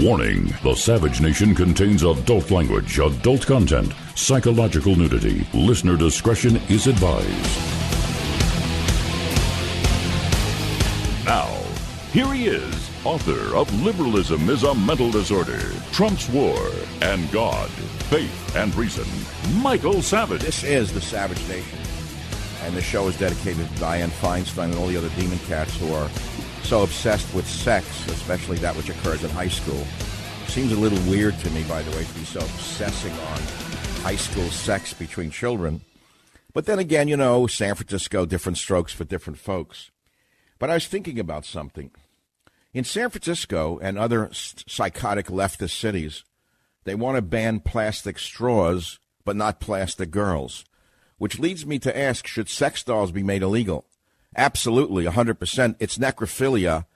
Warning, the Savage Nation contains adult language, adult content, psychological nudity. Listener discretion is advised. Now, here he is, author of Liberalism is a Mental Disorder, Trump's War, and God, Faith, and Reason, Michael Savage. This is the Savage Nation, and the show is dedicated to Dianne Feinstein and all the other demon cats who are so obsessed with sex, especially that which occurs in high school. Seems a little weird to me, by the way, to be so obsessing on high school sex between children. But then again, you know, San Francisco, different strokes for different folks. But I was thinking about something. In San Francisco and other psychotic leftist cities, they want to ban plastic straws, but not plastic girls. Which leads me to ask, should sex dolls be made illegal? Absolutely, 100%. It's necrophilia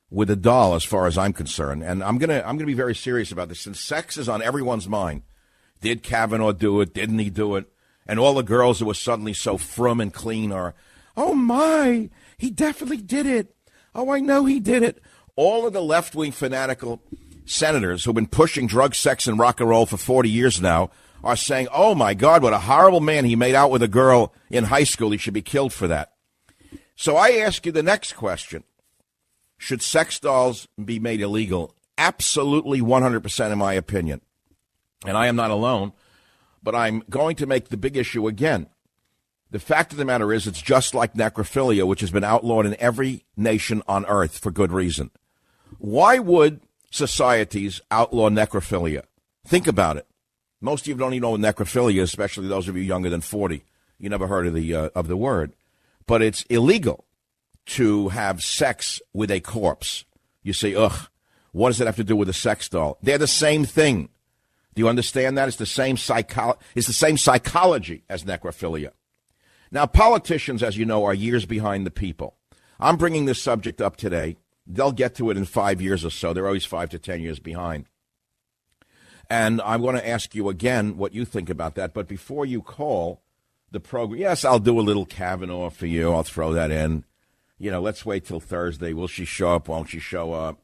with a doll, as far as I'm concerned. And I'm gonna be very serious about this, since sex is on everyone's mind. Did Kavanaugh do it? Didn't he do it? And all the girls who were suddenly so frum and clean are, oh my, he definitely did it. Oh, I know he did it. All of the left-wing fanatical senators who've been pushing drug, sex, and rock and roll for 40 years now are saying, oh my God, what a horrible man. He made out with a girl in high school. He should be killed for that. So I ask you the next question. Should sex dolls be made illegal? Absolutely 100% in my opinion. And I am not alone, but I'm going to make the big issue again. The fact of the matter is it's just like necrophilia, which has been outlawed in every nation on earth for good reason. Why would societies outlaw necrophilia? Think about it. Most of you don't even know what necrophilia is, especially those of you younger than 40. You never heard of the word. But it's illegal to have sex with a corpse. You say, ugh, what does it have to do with a sex doll? They're the same thing. Do you understand that? It's the same psychology as necrophilia. Now, politicians, as you know, are years behind the people. I'm bringing this subject up today. They'll get to it in 5 years or so. They're always 5 to 10 years behind. And I want to ask you again what you think about that. But before you call the program, yes, I'll do a little Kavanaugh for you. I'll throw that in. You know, let's wait till Thursday. Will she show up? Won't she show up?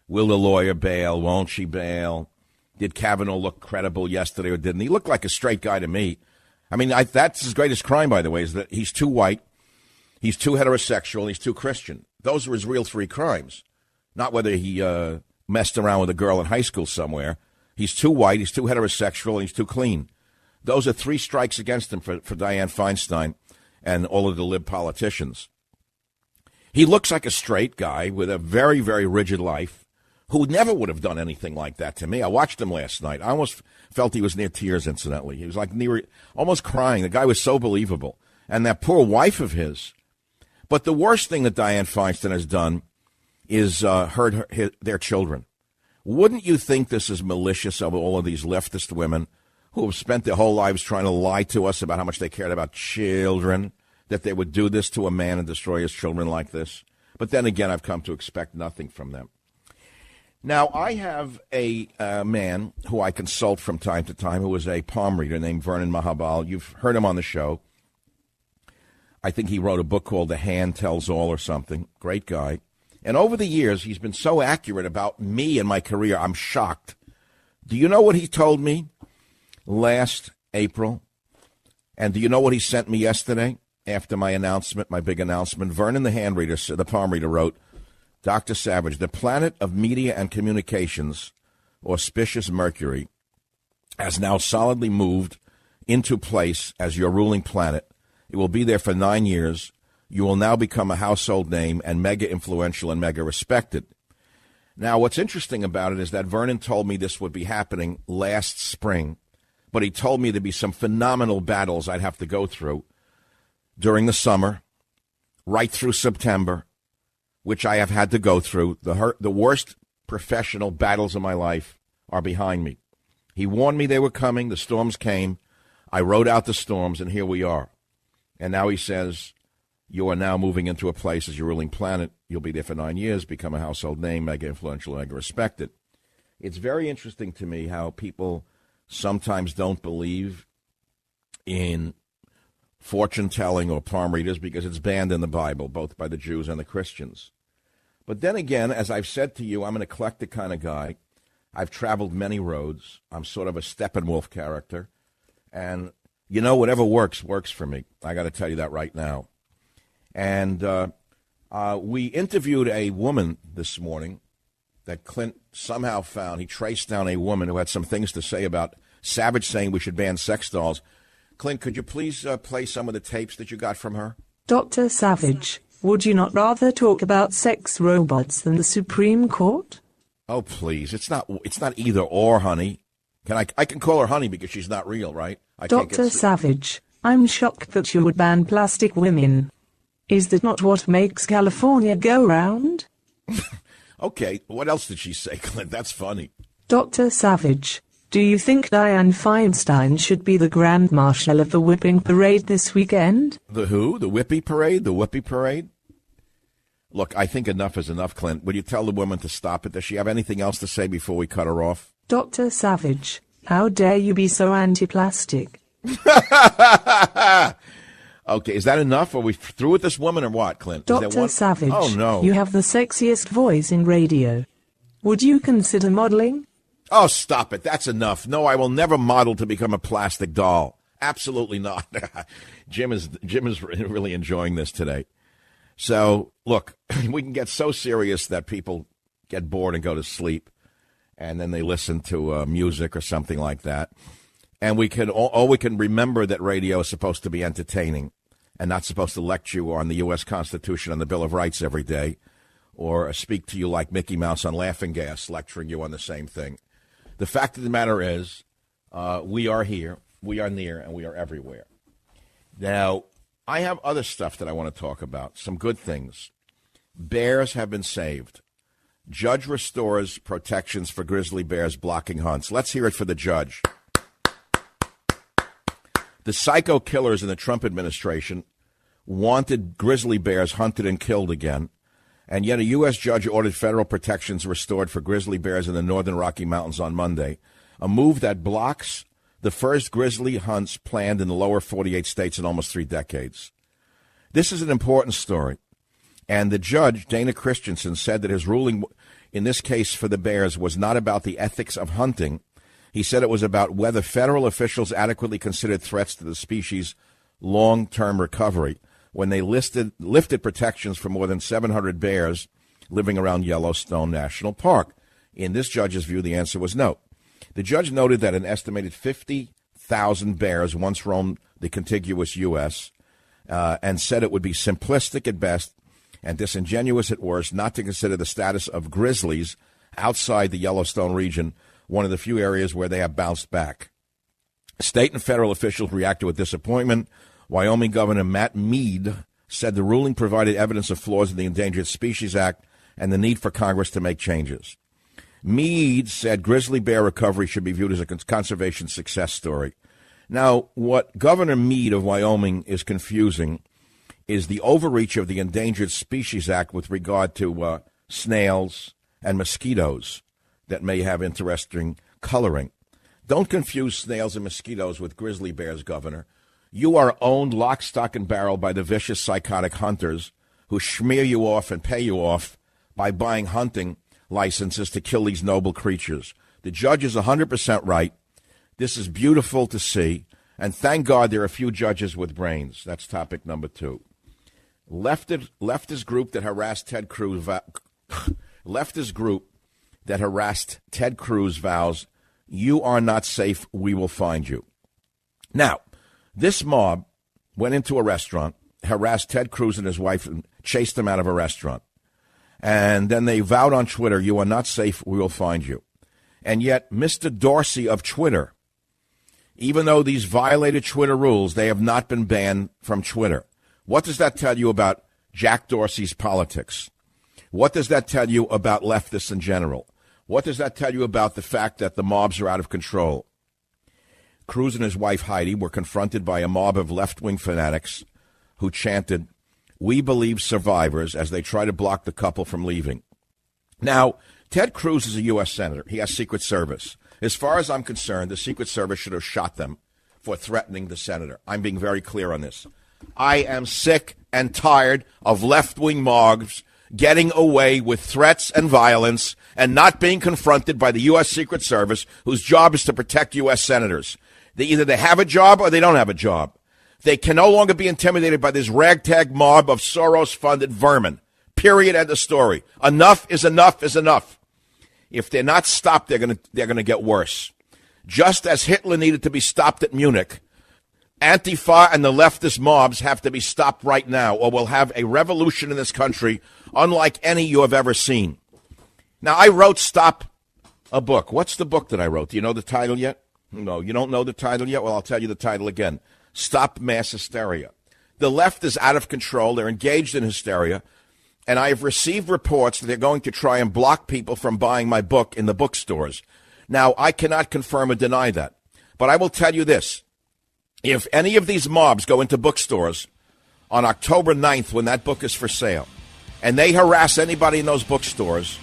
Will the lawyer bail? Won't she bail? Did Kavanaugh look credible yesterday or didn't? He looked like a straight guy to me. I mean, that's his greatest crime, by the way, is that he's too white, he's too heterosexual, he's too Christian. Those are his real 3 crimes. Not whether he messed around with a girl in high school somewhere. He's too white, he's too heterosexual, and he's too clean. Those are 3 strikes against him for Dianne Feinstein and all of the lib politicians. He looks like a straight guy with a very, very rigid life who never would have done anything like that to me. I watched him last night. I almost felt he was near tears, incidentally. He was like almost crying. The guy was so believable. And that poor wife of his. But the worst thing that Dianne Feinstein has done is hurt their children. Wouldn't you think this is malicious of all of these leftist women who have spent their whole lives trying to lie to us about how much they cared about children, that they would do this to a man and destroy his children like this? But then again, I've come to expect nothing from them. Now, I have a man who I consult from time to time who is a palm reader named Vernon Mahabal. You've heard him on the show. I think he wrote a book called The Hand Tells All or something. Great guy. And over the years, he's been so accurate about me and my career, I'm shocked. Do you know what he told me last April? And do you know what he sent me yesterday after my announcement, my big announcement? Vernon, the palm reader, wrote, Dr. Savage, the planet of media and communications, auspicious Mercury, has now solidly moved into place as your ruling planet. It will be there for 9 years. You will now become a household name and mega influential and mega respected. Now, what's interesting about it is that Vernon told me this would be happening last spring, but he told me there'd be some phenomenal battles I'd have to go through during the summer, right through September, which I have had to go through. The worst professional battles of my life are behind me. He warned me they were coming. The storms came. I rode out the storms, and here we are. And now he says, you are now moving into a place as your ruling planet. You'll be there for 9 years, become a household name, mega influential, mega respected. It's very interesting to me how people sometimes don't believe in fortune-telling or palm readers because it's banned in the Bible, both by the Jews and the Christians. But then again, as I've said to you, I'm an eclectic kind of guy. I've traveled many roads. I'm sort of a Steppenwolf character. And, whatever works for me. I got to tell you that right now. And we interviewed a woman this morning that Clint somehow found. He traced down a woman who had some things to say about Savage saying we should ban sex dolls. Clint, could you please play some of the tapes that you got from her? Dr. Savage, would you not rather talk about sex robots than the Supreme Court? Oh, please. It's not either or, honey. I can call her honey because she's not real, right? Dr. Savage, I'm shocked that you would ban plastic women. Is that not what makes California go round? Okay, what else did she say, Clint? That's funny. Dr. Savage, do you think Dianne Feinstein should be the Grand Marshal of the Whipping Parade this weekend? The who? The Whippy Parade? The Whoopee Parade? Look, I think enough is enough, Clint. Would you tell the woman to stop it? Does she have anything else to say before we cut her off? Dr. Savage, how dare you be so anti-plastic? Okay, is that enough? Are we through with this woman or what, Clint? Dr. Savage, oh, no. You have the sexiest voice in radio. Would you consider modeling? Oh, stop it. That's enough. No, I will never model to become a plastic doll. Absolutely not. Jim is really enjoying this today. So, look, we can get so serious that people get bored and go to sleep, and then they listen to music or something like that. And we can remember that radio is supposed to be entertaining and not supposed to lecture you on the U.S. Constitution and the Bill of Rights every day, or speak to you like Mickey Mouse on Laughing Gas, lecturing you on the same thing. The fact of the matter is, we are here, we are near, and we are everywhere. Now, I have other stuff that I want to talk about, some good things. Bears have been saved. Judge restores protections for grizzly bears blocking hunts. Let's hear it for the judge. The psycho killers in the Trump administration wanted grizzly bears hunted and killed again, and yet a U.S. judge ordered federal protections restored for grizzly bears in the northern Rocky Mountains on Monday, a move that blocks the first grizzly hunts planned in the lower 48 states in almost 3 decades. This is an important story, and the judge, Dana Christensen, said that his ruling in this case for the bears was not about the ethics of hunting. He said it was about whether federal officials adequately considered threats to the species' long-term recovery when they lifted protections for more than 700 bears living around Yellowstone National Park. In this judge's view, the answer was no. The judge noted that an estimated 50,000 bears once roamed the contiguous U.S. And said it would be simplistic at best and disingenuous at worst not to consider the status of grizzlies outside the Yellowstone region one of the few areas where they have bounced back. State and federal officials reacted with disappointment. Wyoming Governor Matt Mead said the ruling provided evidence of flaws in the Endangered Species Act and the need for Congress to make changes. Mead said grizzly bear recovery should be viewed as a conservation success story. Now, what Governor Mead of Wyoming is confusing is the overreach of the Endangered Species Act with regard to snails and mosquitoes that may have interesting coloring. Don't confuse snails and mosquitoes with grizzly bears, Governor. You are owned lock, stock, and barrel by the vicious, psychotic hunters who smear you off and pay you off by buying hunting licenses to kill these noble creatures. The judge is 100% right. This is beautiful to see, and thank God there are a few judges with brains. That's topic number 2. Leftist group that harassed Ted Cruz vows, "You are not safe, we will find you." Now, this mob went into a restaurant, harassed Ted Cruz and his wife, and chased them out of a restaurant. And then they vowed on Twitter, "You are not safe, we will find you." And yet, Mr. Dorsey of Twitter, even though these violated Twitter rules, they have not been banned from Twitter. What does that tell you about Jack Dorsey's politics? What does that tell you about leftists in general? What does that tell you about the fact that the mobs are out of control? Cruz and his wife Heidi were confronted by a mob of left-wing fanatics who chanted, "We believe survivors," as they try to block the couple from leaving. Now, Ted Cruz is a U.S. Senator. He has Secret Service. As far as I'm concerned, the Secret Service should have shot them for threatening the senator. I'm being very clear on this. I am sick and tired of left-wing mobs getting away with threats and violence and not being confronted by the U.S. Secret Service, whose job is to protect U.S. senators. Either they have a job or they don't have a job. They can no longer be intimidated by this ragtag mob of Soros-funded vermin. Period. End of story. Enough is enough is enough. If they're not stopped, they're gonna get worse. Just as Hitler needed to be stopped at Munich, Antifa and the leftist mobs have to be stopped right now, or we'll have a revolution in this country unlike any you have ever seen. Now, I wrote Stop a book. What's the book that I wrote? Do you know the title yet? No, you don't know the title yet? Well, I'll tell you the title again. Stop Mass Hysteria. The left is out of control. They're engaged in hysteria. And I have received reports that they're going to try and block people from buying my book in the bookstores. Now, I cannot confirm or deny that. But I will tell you this. If any of these mobs go into bookstores on October 9th when that book is for sale, and they harass anybody in those bookstores,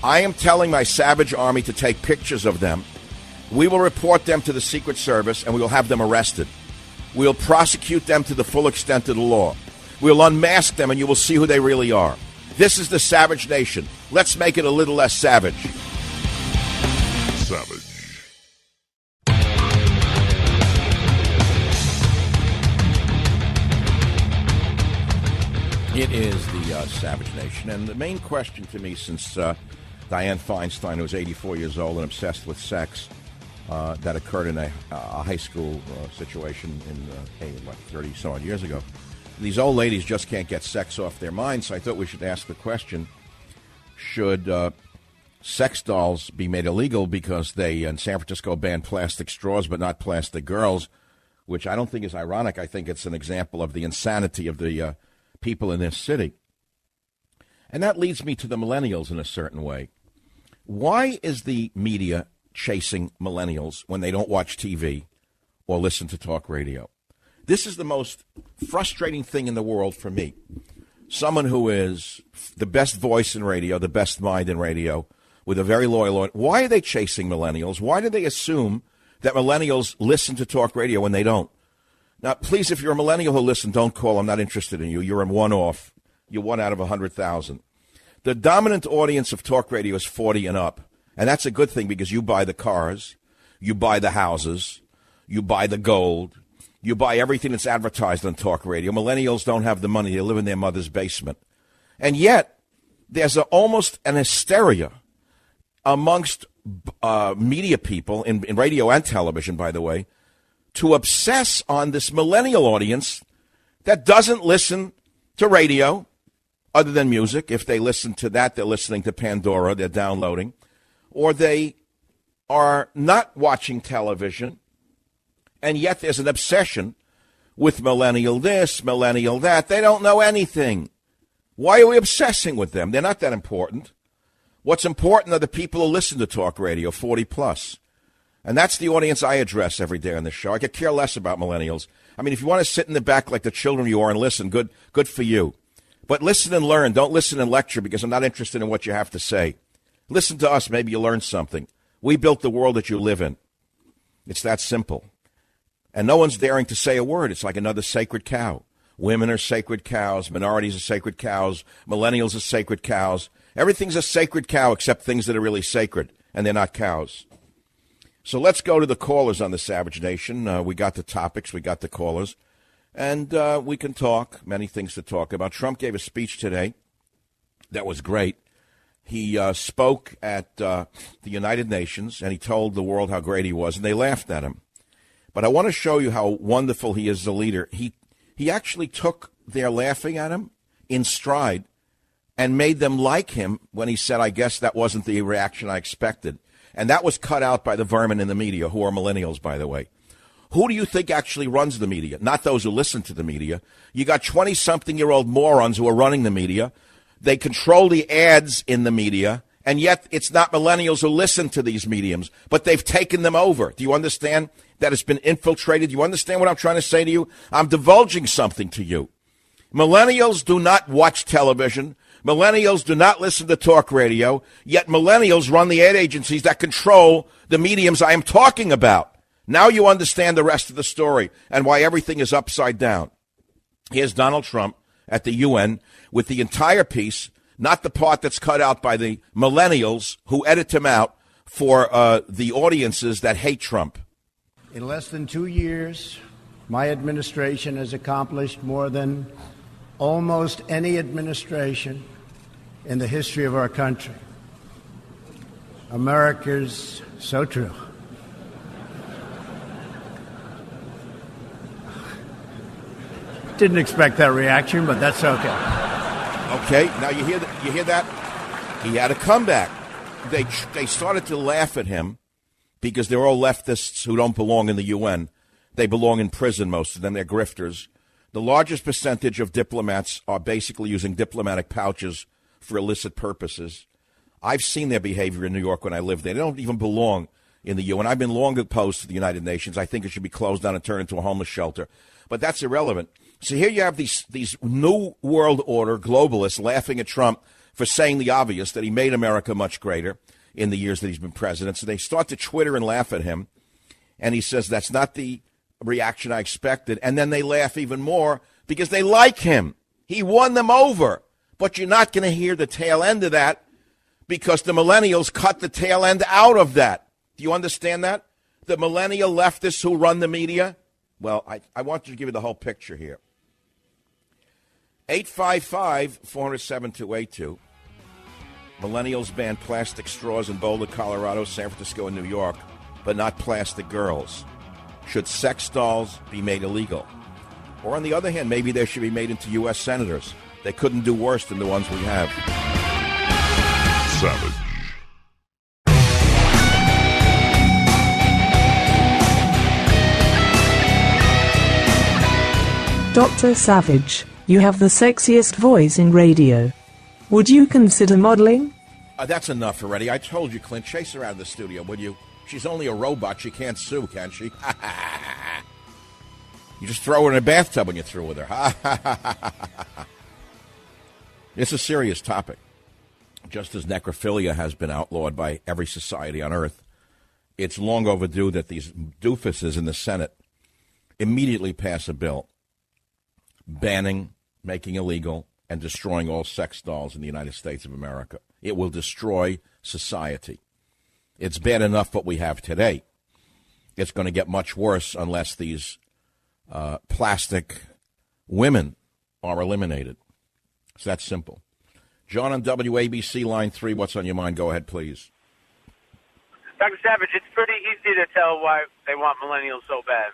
I am telling my savage army to take pictures of them. We will report them to the Secret Service, and we will have them arrested. We'll prosecute them to the full extent of the law. We'll unmask them, and you will see who they really are. This is the savage nation. Let's make it a little less savage. Savage. It is the Savage Nation, and the main question to me since Dianne Feinstein, who was 84 years old and obsessed with sex, that occurred in a high school situation in 30-some-odd years ago. These old ladies just can't get sex off their minds, so I thought we should ask the question, should sex dolls be made illegal because they, in San Francisco, banned plastic straws but not plastic girls, which I don't think is ironic. I think it's an example of the insanity of the people in this city. And that leads me to the millennials in a certain way. Why is the media chasing millennials when they don't watch TV or listen to talk radio? This is the most frustrating thing in the world for me. Someone who is the best voice in radio, the best mind in radio, with a very loyal audience. Why are they chasing millennials? Why do they assume that millennials listen to talk radio when they don't? Now, please, if you're a millennial who listens, don't call. I'm not interested in you. You're in one off. You're one out of 100,000. The dominant audience of talk radio is 40 and up. And that's a good thing because you buy the cars, you buy the houses, you buy the gold, you buy everything that's advertised on talk radio. Millennials don't have the money. They live in their mother's basement. And yet, there's almost an hysteria amongst media people, in radio and television, by the way, to obsess on this millennial audience that doesn't listen to radio other than music. If they listen to that, they're listening to Pandora, they're downloading. Or they are not watching television, and yet there's an obsession with millennial this, millennial that. They don't know anything. Why are we obsessing with them? They're not that important. What's important are the people who listen to talk radio, 40 plus. And that's the audience I address every day on the show. I could care less about millennials. I mean, if you want to sit in the back like the children you are and listen, good for you. But listen and learn. Don't listen and lecture because I'm not interested in what you have to say. Listen to us. Maybe you learn something. We built the world that you live in. It's that simple. And no one's daring to say a word. It's like another sacred cow. Women are sacred cows. Minorities are sacred cows. Millennials are sacred cows. Everything's a sacred cow except things that are really sacred, and they're not cows. So let's go to the callers on the Savage Nation. We got the topics. We got the callers. And we can talk. Many things to talk about. Trump gave a speech today that was great. He spoke at the United Nations, and he told the world how great he was, and they laughed at him. But I want to show you how wonderful he is as a leader. He actually took their laughing at him in stride and made them like him when he said, I guess that wasn't the reaction I expected. And that was cut out by the vermin in the media, who are millennials, by the way. Who do you think actually runs the media? Not those who listen to the media. You got 20-something-year-old morons who are running the media. They control the ads in the media, and yet it's not millennials who listen to these mediums, but they've taken them over. Do you understand that it's been infiltrated? Do you understand what I'm trying to say to you? I'm divulging something to you. Millennials do not watch television. Millennials do not listen to talk radio, yet millennials run the ad agencies that control the mediums I am talking about. Now you understand the rest of the story and why everything is upside down. Here's Donald Trump at the UN with the entire piece, not the part that's cut out by the millennials who edit him out for the audiences that hate Trump. In less than 2 years, my administration has accomplished more than almost any administration in the history of our country. America's so true. Didn't expect that reaction, but that's okay. Okay, now you hear that? He had a comeback. They started to laugh at him because they're all leftists who don't belong in the UN. They belong in prison, most of them. They're grifters. The largest percentage of diplomats are basically using diplomatic pouches for illicit purposes. I've seen their behavior in New York when I lived there. They don't even belong in the UN. I've been long opposed to the United Nations. I think it should be closed down and turned into a homeless shelter. But that's irrelevant. So here you have these new world order globalists laughing at Trump for saying the obvious, that he made America much greater in the years that he's been president. So they start to Twitter and laugh at him. And he says, that's not the reaction I expected. And then they laugh even more because they like him. He won them over. But you're not going to hear the tail end of that because the millennials cut the tail end out of that. Do you understand that? The millennial leftists who run the media? Well, I want you to give you the whole picture here. 855-407-282. Millennials ban plastic straws in Boulder, Colorado, San Francisco, and New York, but not plastic girls. Should sex dolls be made illegal? Or on the other hand, maybe they should be made into U.S. senators. They couldn't do worse than the ones we have. Savage. Dr. Savage, you have the sexiest voice in radio. Would you consider modeling? That's enough already. I told you, Clint. Chase her out of the studio, would you? She's only a robot. She can't sue, can she? You just throw her in a bathtub when you're through with her. It's a serious topic. Just as necrophilia has been outlawed by every society on earth, it's long overdue that these doofuses in the Senate immediately pass a bill banning, making illegal, and destroying all sex dolls in the United States of America. It will destroy society. It's bad enough what we have today. It's going to get much worse unless these plastic women are eliminated. It's that simple. John on WABC, line 3, what's on your mind? Go ahead, please. Dr. Savage, it's pretty easy to tell why they want millennials so bad.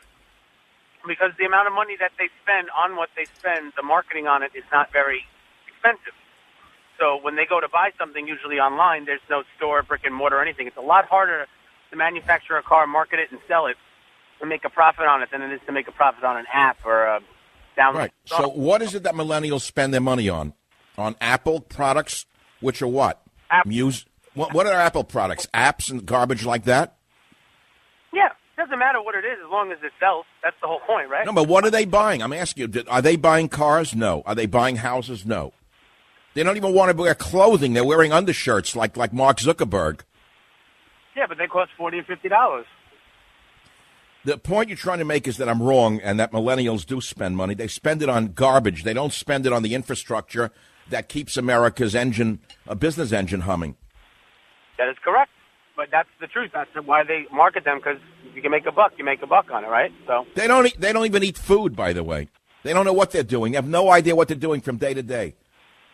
Because the amount of money that they spend on what they spend, the marketing on it is not very expensive. So when they go to buy something, usually online, there's no store, brick and mortar, or anything. It's a lot harder to manufacture a car, market it, and sell it, and make a profit on it than it is to make a profit on an app or a download. Right. So what is it that millennials spend their money on? On Apple products, which are what? What are Apple products? Apps and garbage like that? Yeah. It doesn't matter what it is as long as it sells. That's the whole point, right? No, but what are they buying? I'm asking you, are they buying cars? No. Are they buying houses? No. They don't even want to wear clothing. They're wearing undershirts like Mark Zuckerberg. Yeah, but they cost $40 or $50. The point you're trying to make is that I'm wrong and that millennials do spend money. They spend it on garbage. They don't spend it on the infrastructure that keeps America's business engine humming. That is correct. But that's the truth. That's why they market them, because if you can make a buck, you make a buck on it, right? So they don't even eat food, by the way. They don't know what they're doing. They have no idea what they're doing from day to day.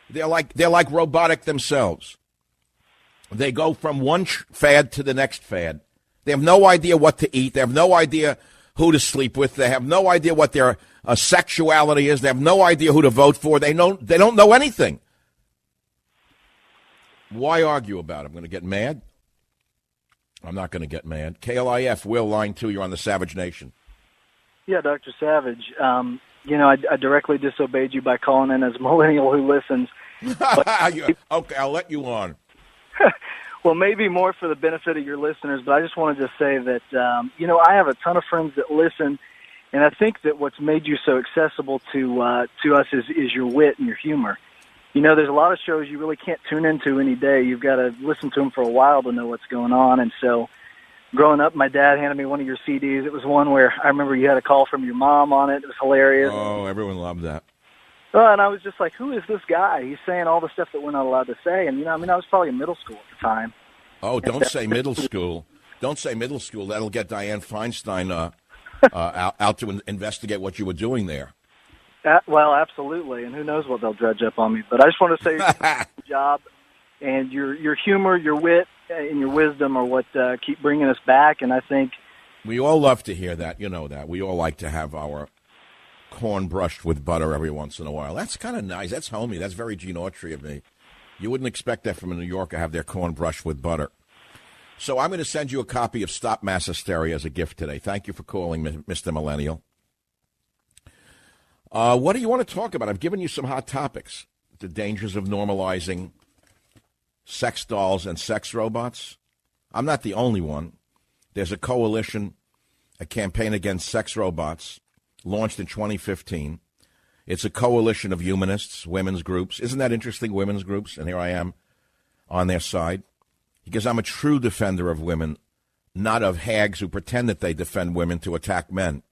They're like robotic themselves. They go from one fad to the next fad. They have no idea what to eat. They have no idea who to sleep with. They have no idea what their sexuality is. They have no idea who to vote for. They don't know anything. Why argue about it? I'm going to get mad? I'm not going to get mad. KLIF, Will, line 2, you're on the Savage Nation. Yeah, Dr. Savage, I directly disobeyed you by calling in as a millennial who listens. Okay, I'll let you on. Well, maybe more for the benefit of your listeners, but I just wanted to say that, I have a ton of friends that listen, and I think that what's made you so accessible to us is your wit and your humor. There's a lot of shows you really can't tune into any day. You've got to listen to them for a while to know what's going on. And so growing up, my dad handed me one of your CDs. It was one where I remember you had a call from your mom on it. It was hilarious. Oh, everyone loved that. And I was just like, who is this guy? He's saying all the stuff that we're not allowed to say. And, I was probably in middle school at the time. Oh, don't say middle school. Don't say middle school. That'll get Dianne Feinstein out to investigate what you were doing there. Well, absolutely. And who knows what they'll dredge up on me. But I just want to say good job. And your humor, your wit, and your wisdom are what keep bringing us back. And I think we all love to hear that. You know that. We all like to have our corn brushed with butter every once in a while. That's kind of nice. That's homey. That's very Gene Autry of me. You wouldn't expect that from a New Yorker, have their corn brushed with butter. So I'm going to send you a copy of Stop Mass Hysteria as a gift today. Thank you for calling, Mr. Millennial. What do you want to talk about? I've given you some hot topics. The dangers of normalizing sex dolls and sex robots. I'm not the only one. There's a coalition, a campaign against sex robots, launched in 2015. It's a coalition of humanists, women's groups. Isn't that interesting, women's groups? And here I am on their side. Because I'm a true defender of women, not of hags who pretend that they defend women to attack men.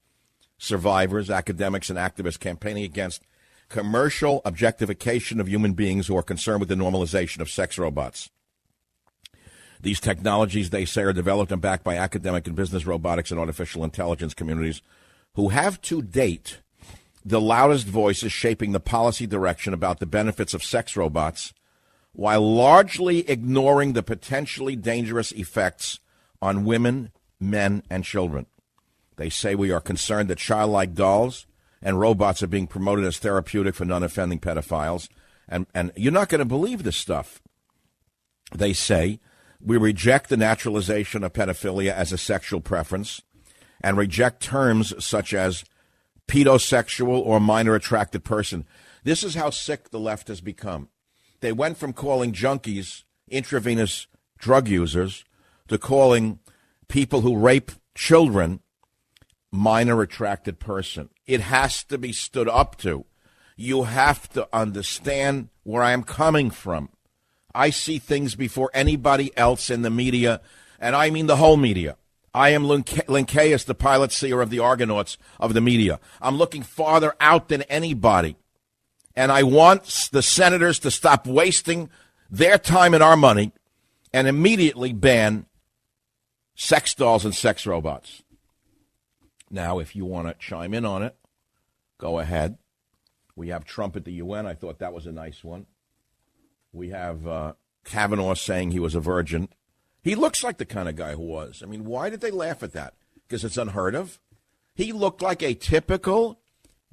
Survivors, academics, and activists campaigning against commercial objectification of human beings who are concerned with the normalization of sex robots. These technologies, they say, are developed and backed by academic and business robotics and artificial intelligence communities who have to date the loudest voices shaping the policy direction about the benefits of sex robots, while largely ignoring the potentially dangerous effects on women, men, and children. They say we are concerned that childlike dolls and robots are being promoted as therapeutic for non-offending pedophiles. And you're not going to believe this stuff. They say we reject the naturalization of pedophilia as a sexual preference and reject terms such as pedosexual or minor attracted person. This is how sick the left has become. They went from calling junkies intravenous drug users to calling people who rape children minor attracted person. It has to be stood up to. You have to understand where I am coming from. I see things before anybody else in the media, and I mean the whole media. I am Linnaeus, the pilot seer of the Argonauts of the media. I'm looking farther out than anybody. And I want the senators to stop wasting their time and our money and immediately ban sex dolls and sex robots. Now, if you want to chime in on it, go ahead. We have Trump at the UN. I thought that was a nice one. We have Kavanaugh saying he was a virgin. He looks like the kind of guy who was. I mean, why did they laugh at that? Because it's unheard of? He looked like a typical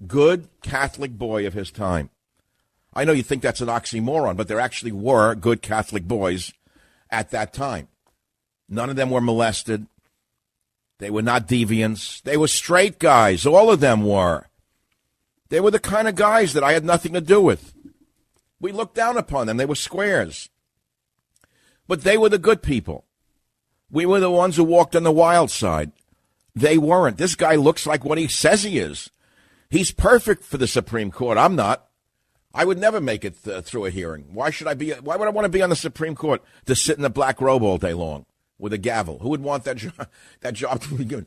good Catholic boy of his time. I know you think that's an oxymoron, but there actually were good Catholic boys at that time. None of them were molested. They were not deviants. They were straight guys. All of them were. They were the kind of guys that I had nothing to do with. We looked down upon them. They were squares. But they were the good people. We were the ones who walked on the wild side. They weren't. This guy looks like what he says he is. He's perfect for the Supreme Court. I'm not. I would never make it through a hearing. Why would I want to be on the Supreme Court to sit in a black robe all day long with a gavel? Who would want that job to be given?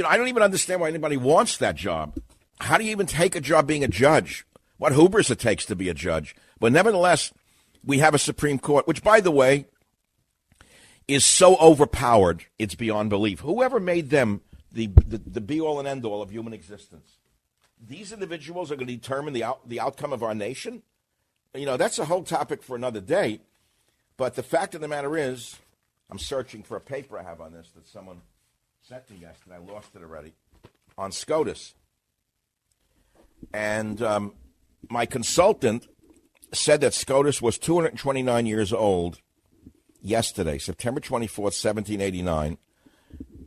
I don't even understand why anybody wants that job. How do you even take a job being a judge? What hubris it takes to be a judge. But nevertheless, we have a Supreme Court, which, by the way, is so overpowered, it's beyond belief. Whoever made them the be-all and end-all of human existence? These individuals are going to determine the outcome of our nation? That's a whole topic for another day. But the fact of the matter is, I'm searching for a paper I have on this that someone sent me yesterday. I lost it already. On SCOTUS. And my consultant said that SCOTUS was 229 years old yesterday, September 24th, 1789.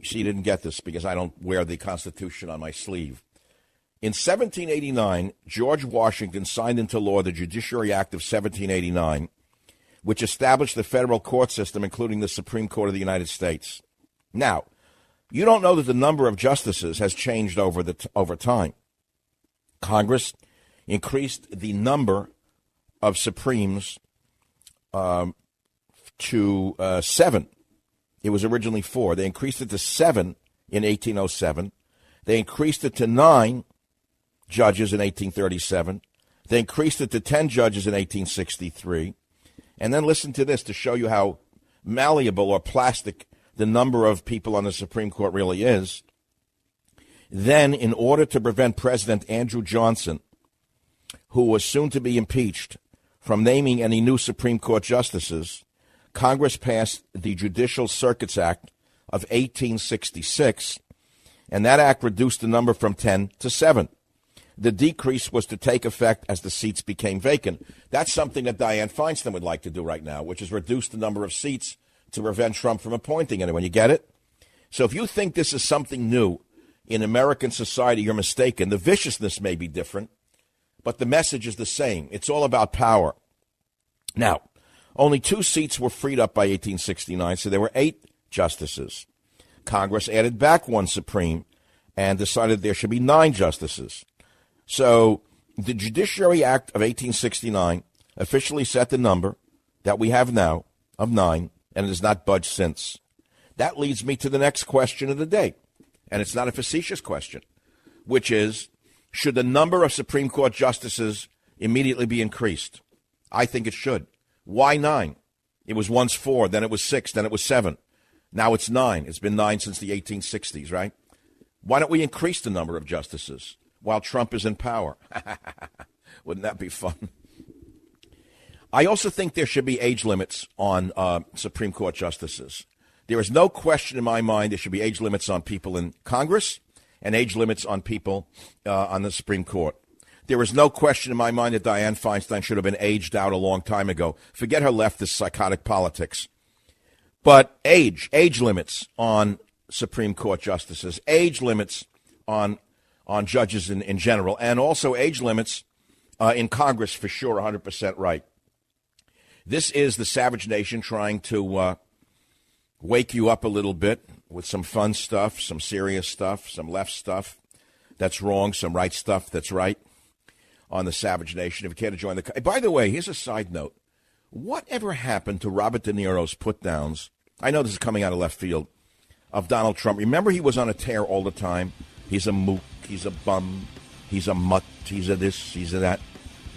She didn't get this because I don't wear the Constitution on my sleeve. In 1789, George Washington signed into law the Judiciary Act of 1789, which established the federal court system, including the Supreme Court of the United States. Now, you don't know that the number of justices has changed over time. Congress increased the number of Supremes to 7. It was originally 4. They increased it to 7 in 1807. They increased it to 9 judges in 1837. They increased it to 10 judges in 1863. And then listen to this to show you how malleable or plastic the number of people on the Supreme Court really is. Then, in order to prevent President Andrew Johnson, who was soon to be impeached, from naming any new Supreme Court justices, Congress passed the Judicial Circuits Act of 1866, and that act reduced the number from 10 to 7. The decrease was to take effect as the seats became vacant. That's something that Dianne Feinstein would like to do right now, which is reduce the number of seats to prevent Trump from appointing anyone. You get it? So if you think this is something new in American society, you're mistaken. The viciousness may be different, but the message is the same. It's all about power. Now, only 2 seats were freed up by 1869, so there were 8 justices. Congress added back 1 Supreme and decided there should be 9 justices. So the Judiciary Act of 1869 officially set the number that we have now of 9, and it has not budged since. That leads me to the next question of the day, and it's not a facetious question, which is, should the number of Supreme Court justices immediately be increased? I think it should. Why 9? It was once 4, then it was 6, then it was 7. Now it's 9. It's been 9 since the 1860s, right? Why don't we increase the number of justices while Trump is in power? Wouldn't that be fun? I also think there should be age limits on Supreme Court justices. There is no question in my mind there should be age limits on people in Congress and age limits on people on the Supreme Court. There is no question in my mind that Dianne Feinstein should have been aged out a long time ago. Forget her leftist psychotic politics. But age limits on Supreme Court justices, age limits on judges in general, and also age limits in Congress for sure, 100% right. This is the Savage Nation trying to wake you up a little bit with some fun stuff, some serious stuff, some left stuff that's wrong, some right stuff that's right on the Savage Nation. If you care to join the... By the way, here's a side note. Whatever happened to Robert De Niro's put-downs? I know this is coming out of left field, of Donald Trump. Remember, he was on a tear all the time. He's a mook, he's a bum, he's a mutt, he's a this, he's a that.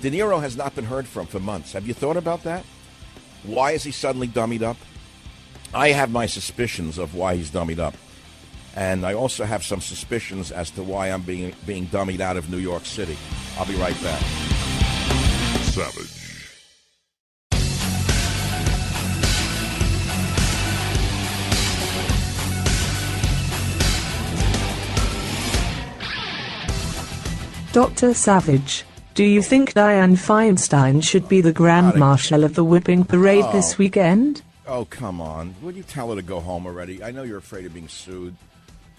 De Niro has not been heard from for months. Have you thought about that? Why is he suddenly dummied up? I have my suspicions of why he's dummied up. And I also have some suspicions as to why I'm being dummied out of New York City. I'll be right back. Savage. Dr. Savage, do you think Dianne Feinstein should be the Grand Marshal of the whipping parade this weekend? Oh, come on. Would you tell her to go home already? I know you're afraid of being sued,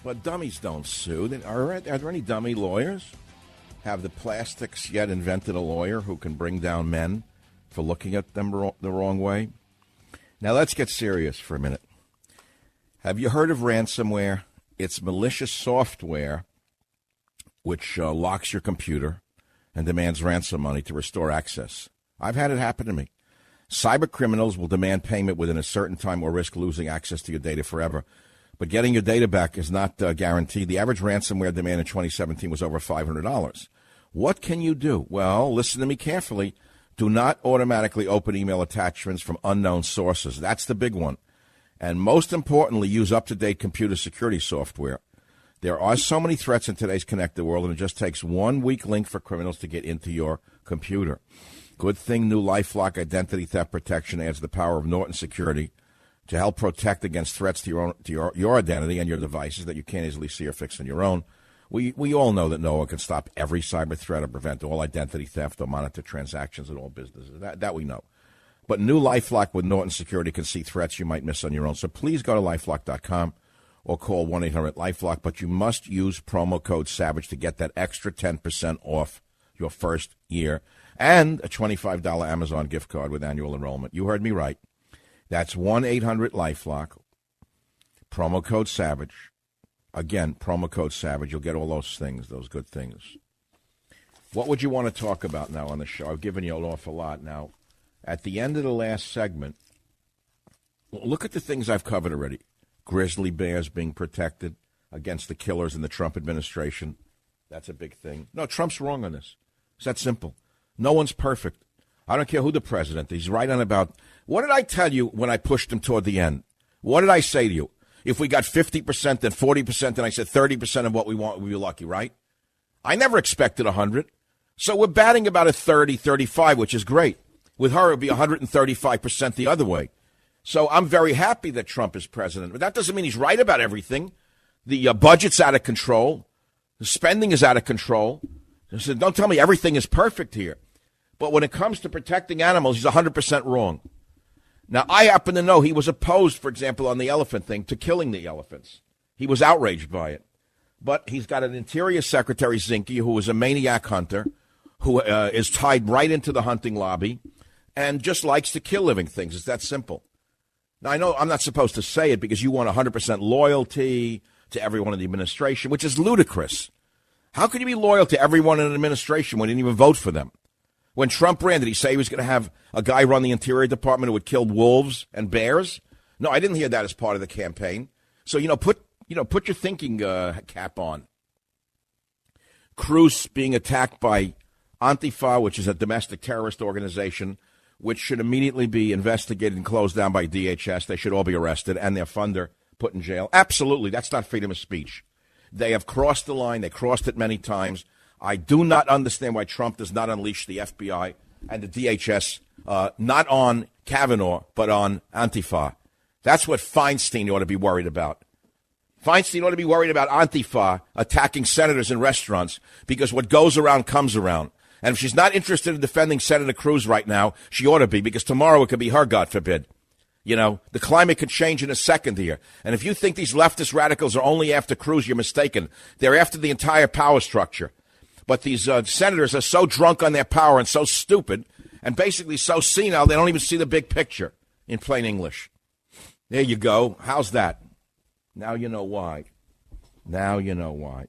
but dummies don't sue. Are there any dummy lawyers? Have the plastics yet invented a lawyer who can bring down men for looking at them the wrong way? Now, let's get serious for a minute. Have you heard of ransomware? It's malicious software which locks your computer and demands ransom money to restore access. I've had it happen to me. Cyber criminals will demand payment within a certain time or risk losing access to your data forever. But getting your data back is not guaranteed. The average ransomware demand in 2017 was over $500. What can you do? Well, listen to me carefully. Do not automatically open email attachments from unknown sources. That's the big one. And most importantly, use up-to-date computer security software. There are so many threats in today's connected world, and it just takes one weak link for criminals to get into your computer. Good thing new LifeLock identity theft protection adds the power of Norton Security to help protect against threats to your identity and your devices that you can't easily see or fix on your own. We all know that no one can stop every cyber threat or prevent all identity theft or monitor transactions in all businesses. That we know. But new LifeLock with Norton Security can see threats you might miss on your own. So please go to LifeLock.com or call 1-800-LifeLock. But you must use promo code SAVAGE to get that extra 10% off your first year and a $25 Amazon gift card with annual enrollment. You heard me right. That's 1-800-LifeLock, promo code SAVAGE. Again, promo code SAVAGE. You'll get all those things, those good things. What would you want to talk about now on the show? I've given you an awful lot now. At the end of the last segment, look at the things I've covered already. Grizzly bears being protected against the killers in the Trump administration. That's a big thing. No, Trump's wrong on this. It's that simple. No one's perfect. I don't care who the president is. He's right on about. What did I tell you when I pushed him toward the end? What did I say to you? If we got 50%, then 40%, then I said 30% of what we want, we'd be lucky, right? I never expected 100. So we're batting about a 30, 35, which is great. With her, it would be 135% the other way. So I'm very happy that Trump is president. But that doesn't mean he's right about everything. The budget's out of control. The spending is out of control. So don't tell me everything is perfect here. But when it comes to protecting animals, he's 100% wrong. Now, I happen to know he was opposed, for example, on the elephant thing, to killing the elephants. He was outraged by it. But he's got an Interior Secretary, Zinke, who is a maniac hunter, who is tied right into the hunting lobby and just likes to kill living things. It's that simple. Now, I know I'm not supposed to say it because you want 100% loyalty to everyone in the administration, which is ludicrous. How can you be loyal to everyone in an administration when you didn't even vote for them? When Trump ran, did he say he was going to have a guy run the Interior Department who would kill wolves and bears? No, I didn't hear that as part of the campaign. So, put your thinking cap on. Cruz being attacked by Antifa, which is a domestic terrorist organization, which should immediately be investigated and closed down by DHS. They should all be arrested and their funder put in jail. Absolutely. That's not freedom of speech. They have crossed the line. They crossed it many times. I do not understand why Trump does not unleash the FBI and the DHS, not on Kavanaugh, but on Antifa. That's what Feinstein ought to be worried about. Feinstein ought to be worried about Antifa attacking senators in restaurants because what goes around comes around. And if she's not interested in defending Senator Cruz right now, she ought to be, because tomorrow it could be her, God forbid. The climate could change in a second here. And if you think these leftist radicals are only after Cruz, you're mistaken. They're after the entire power structure. But these senators are so drunk on their power and so stupid and basically so senile, they don't even see the big picture, in plain English. There you go. How's that? Now you know why. Now you know why.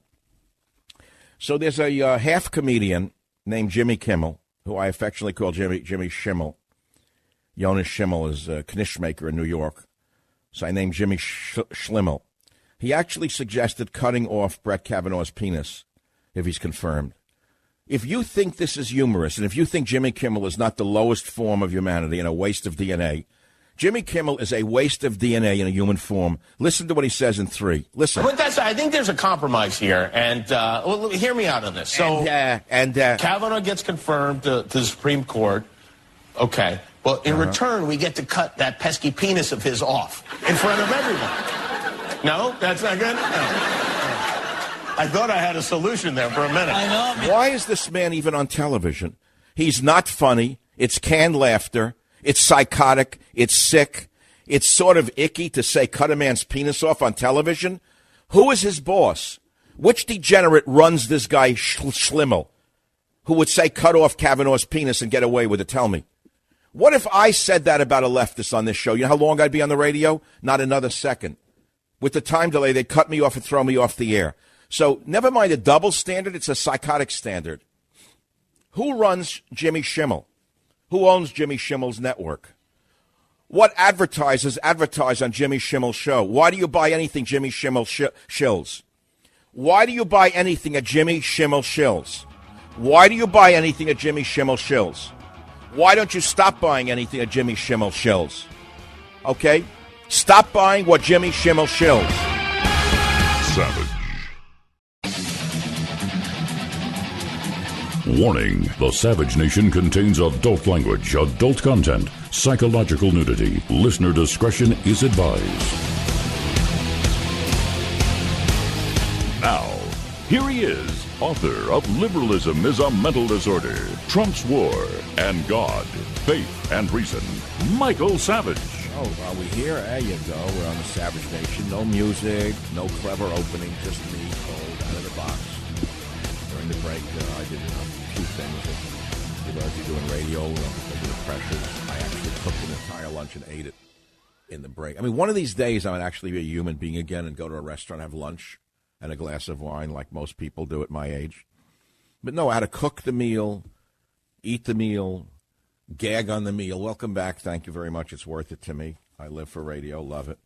So there's a half comedian named Jimmy Kimmel, who I affectionately call Jimmy Schimmel. Jonas Schimmel is a knish maker in New York, so I named Jimmy Schlimmel. He actually suggested cutting off Brett Kavanaugh's penis if he's confirmed. If you think this is humorous, and if you think Jimmy Kimmel is not the lowest form of humanity and a waste of DNA, Jimmy Kimmel is a waste of DNA in a human form. Listen to what he says in 3. Listen. But I think there's a compromise here, and hear me out on this. So, Kavanaugh gets confirmed to the Supreme Court. Okay. Well, in return, we get to cut that pesky penis of his off in front of everyone. No? That's not good? No. I thought I had a solution there for a minute. I know. Why is this man even on television? He's not funny. It's canned laughter. It's psychotic. It's sick. It's sort of icky to say cut a man's penis off on television. Who is his boss? Which degenerate runs this guy Schlimmel, who would say cut off Kavanaugh's penis and get away with it? Tell me. What if I said that about a leftist on this show? You know how long I'd be on the radio? Not another second. With the time delay, they'd cut me off and throw me off the air. So never mind a double standard, it's a psychotic standard. Who runs Jimmy Schimmel? Who owns Jimmy Schimmel's network? What advertisers advertise on Jimmy Schimmel's show? Why do you buy anything Jimmy Schimmel shills? Why do you buy anything at Jimmy Schimmel shills? Why do you buy anything at Jimmy Schimmel shills? Why don't you stop buying anything at Jimmy Schimmel shills? Okay? Stop buying what Jimmy Schimmel shills. Savage. Warning, the Savage Nation contains adult language, adult content, psychological nudity. Listener discretion is advised. Now, here he is, author of Liberalism is a Mental Disorder, Trump's War, and God, Faith, and Reason, Michael Savage. Oh, are we here? There you go. We're on the Savage Nation. No music, no clever opening, just me, cold, out of the box. During the break, I did a few things that you learn to do in radio under the pressures. I actually cooked an entire lunch and ate it in the break. I mean, one of these days I would actually be a human being again and go to a restaurant, have lunch, and a glass of wine like most people do at my age. But no, I had to cook the meal, eat the meal, gag on the meal. Welcome back. Thank you very much. It's worth it to me. I live for radio. Love it.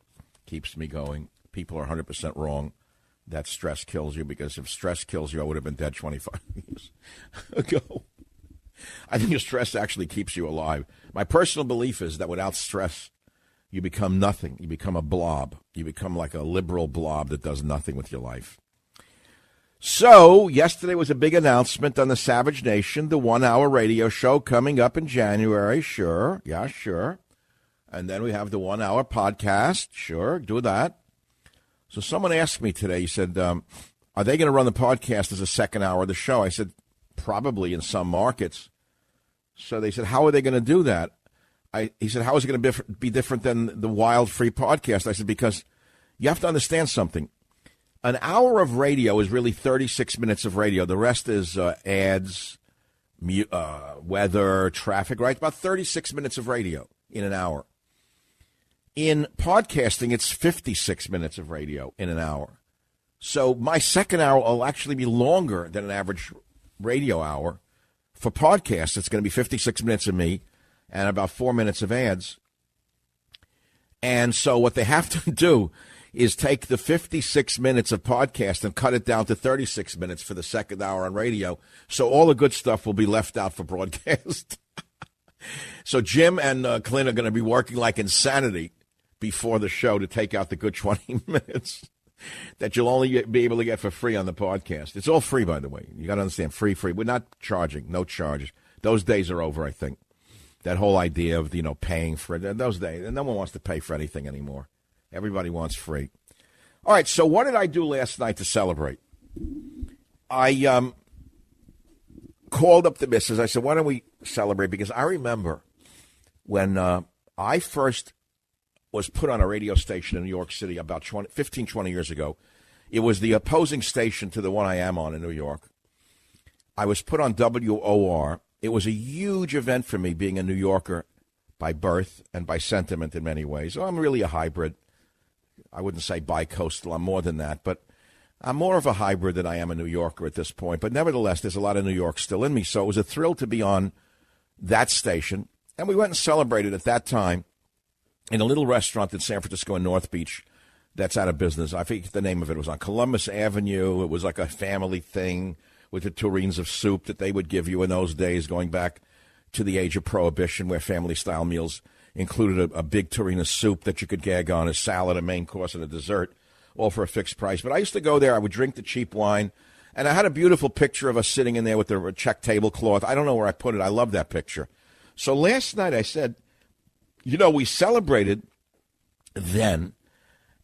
Keeps me going. People are 100% wrong that stress kills you, because if stress kills you, I would have been dead 25 years ago. I think stress actually keeps you alive. My personal belief is that without stress, you become nothing. You become a blob. You become like a liberal blob that does nothing with your life. So, yesterday was a big announcement on the Savage Nation, the 1-hour radio show coming up in January. Sure. Yeah, sure. And then we have the 1-hour podcast. Sure, do that. So someone asked me today, he said, are they going to run the podcast as a second hour of the show? I said, probably in some markets. So they said, how are they going to do that? He said, how is it going to be different than the Wild Free podcast? I said, because you have to understand something. An hour of radio is really 36 minutes of radio. The rest is ads, weather, traffic, right? About 36 minutes of radio in an hour. In podcasting, it's 56 minutes of radio in an hour. So my second hour will actually be longer than an average radio hour. For podcasts, it's going to be 56 minutes of me and about 4 minutes of ads. And so what they have to do is take the 56 minutes of podcast and cut it down to 36 minutes for the second hour on radio. So all the good stuff will be left out for broadcast. So Jim and Clint are going to be working like insanity before the show to take out the good 20 minutes that you'll only be able to get for free on the podcast. It's all free, by the way. You got to understand, free. We're not charging, no charges. Those days are over, I think. That whole idea of, paying for it, those days, and no one wants to pay for anything anymore. Everybody wants free. All right, so what did I do last night to celebrate? I called up the missus. I said, why don't we celebrate? Because I remember when I first was put on a radio station in New York City about 15, 20 years ago. It was the opposing station to the one I am on in New York. I was put on WOR. It was a huge event for me being a New Yorker by birth and by sentiment in many ways. So I'm really a hybrid. I wouldn't say bi-coastal. I'm more than that. But I'm more of a hybrid than I am a New Yorker at this point. But nevertheless, there's a lot of New York still in me. So it was a thrill to be on that station. And we went and celebrated at that time in a little restaurant in San Francisco in North Beach that's out of business. I think the name of it was on Columbus Avenue. It was like a family thing with the tureens of soup that they would give you in those days, going back to the age of Prohibition, where family-style meals included a big tureen of soup that you could gag on, a salad, a main course, and a dessert, all for a fixed price. But I used to go there. I would drink the cheap wine, and I had a beautiful picture of us sitting in there with the check tablecloth. I don't know where I put it. I love that picture. So last night I said, we celebrated then,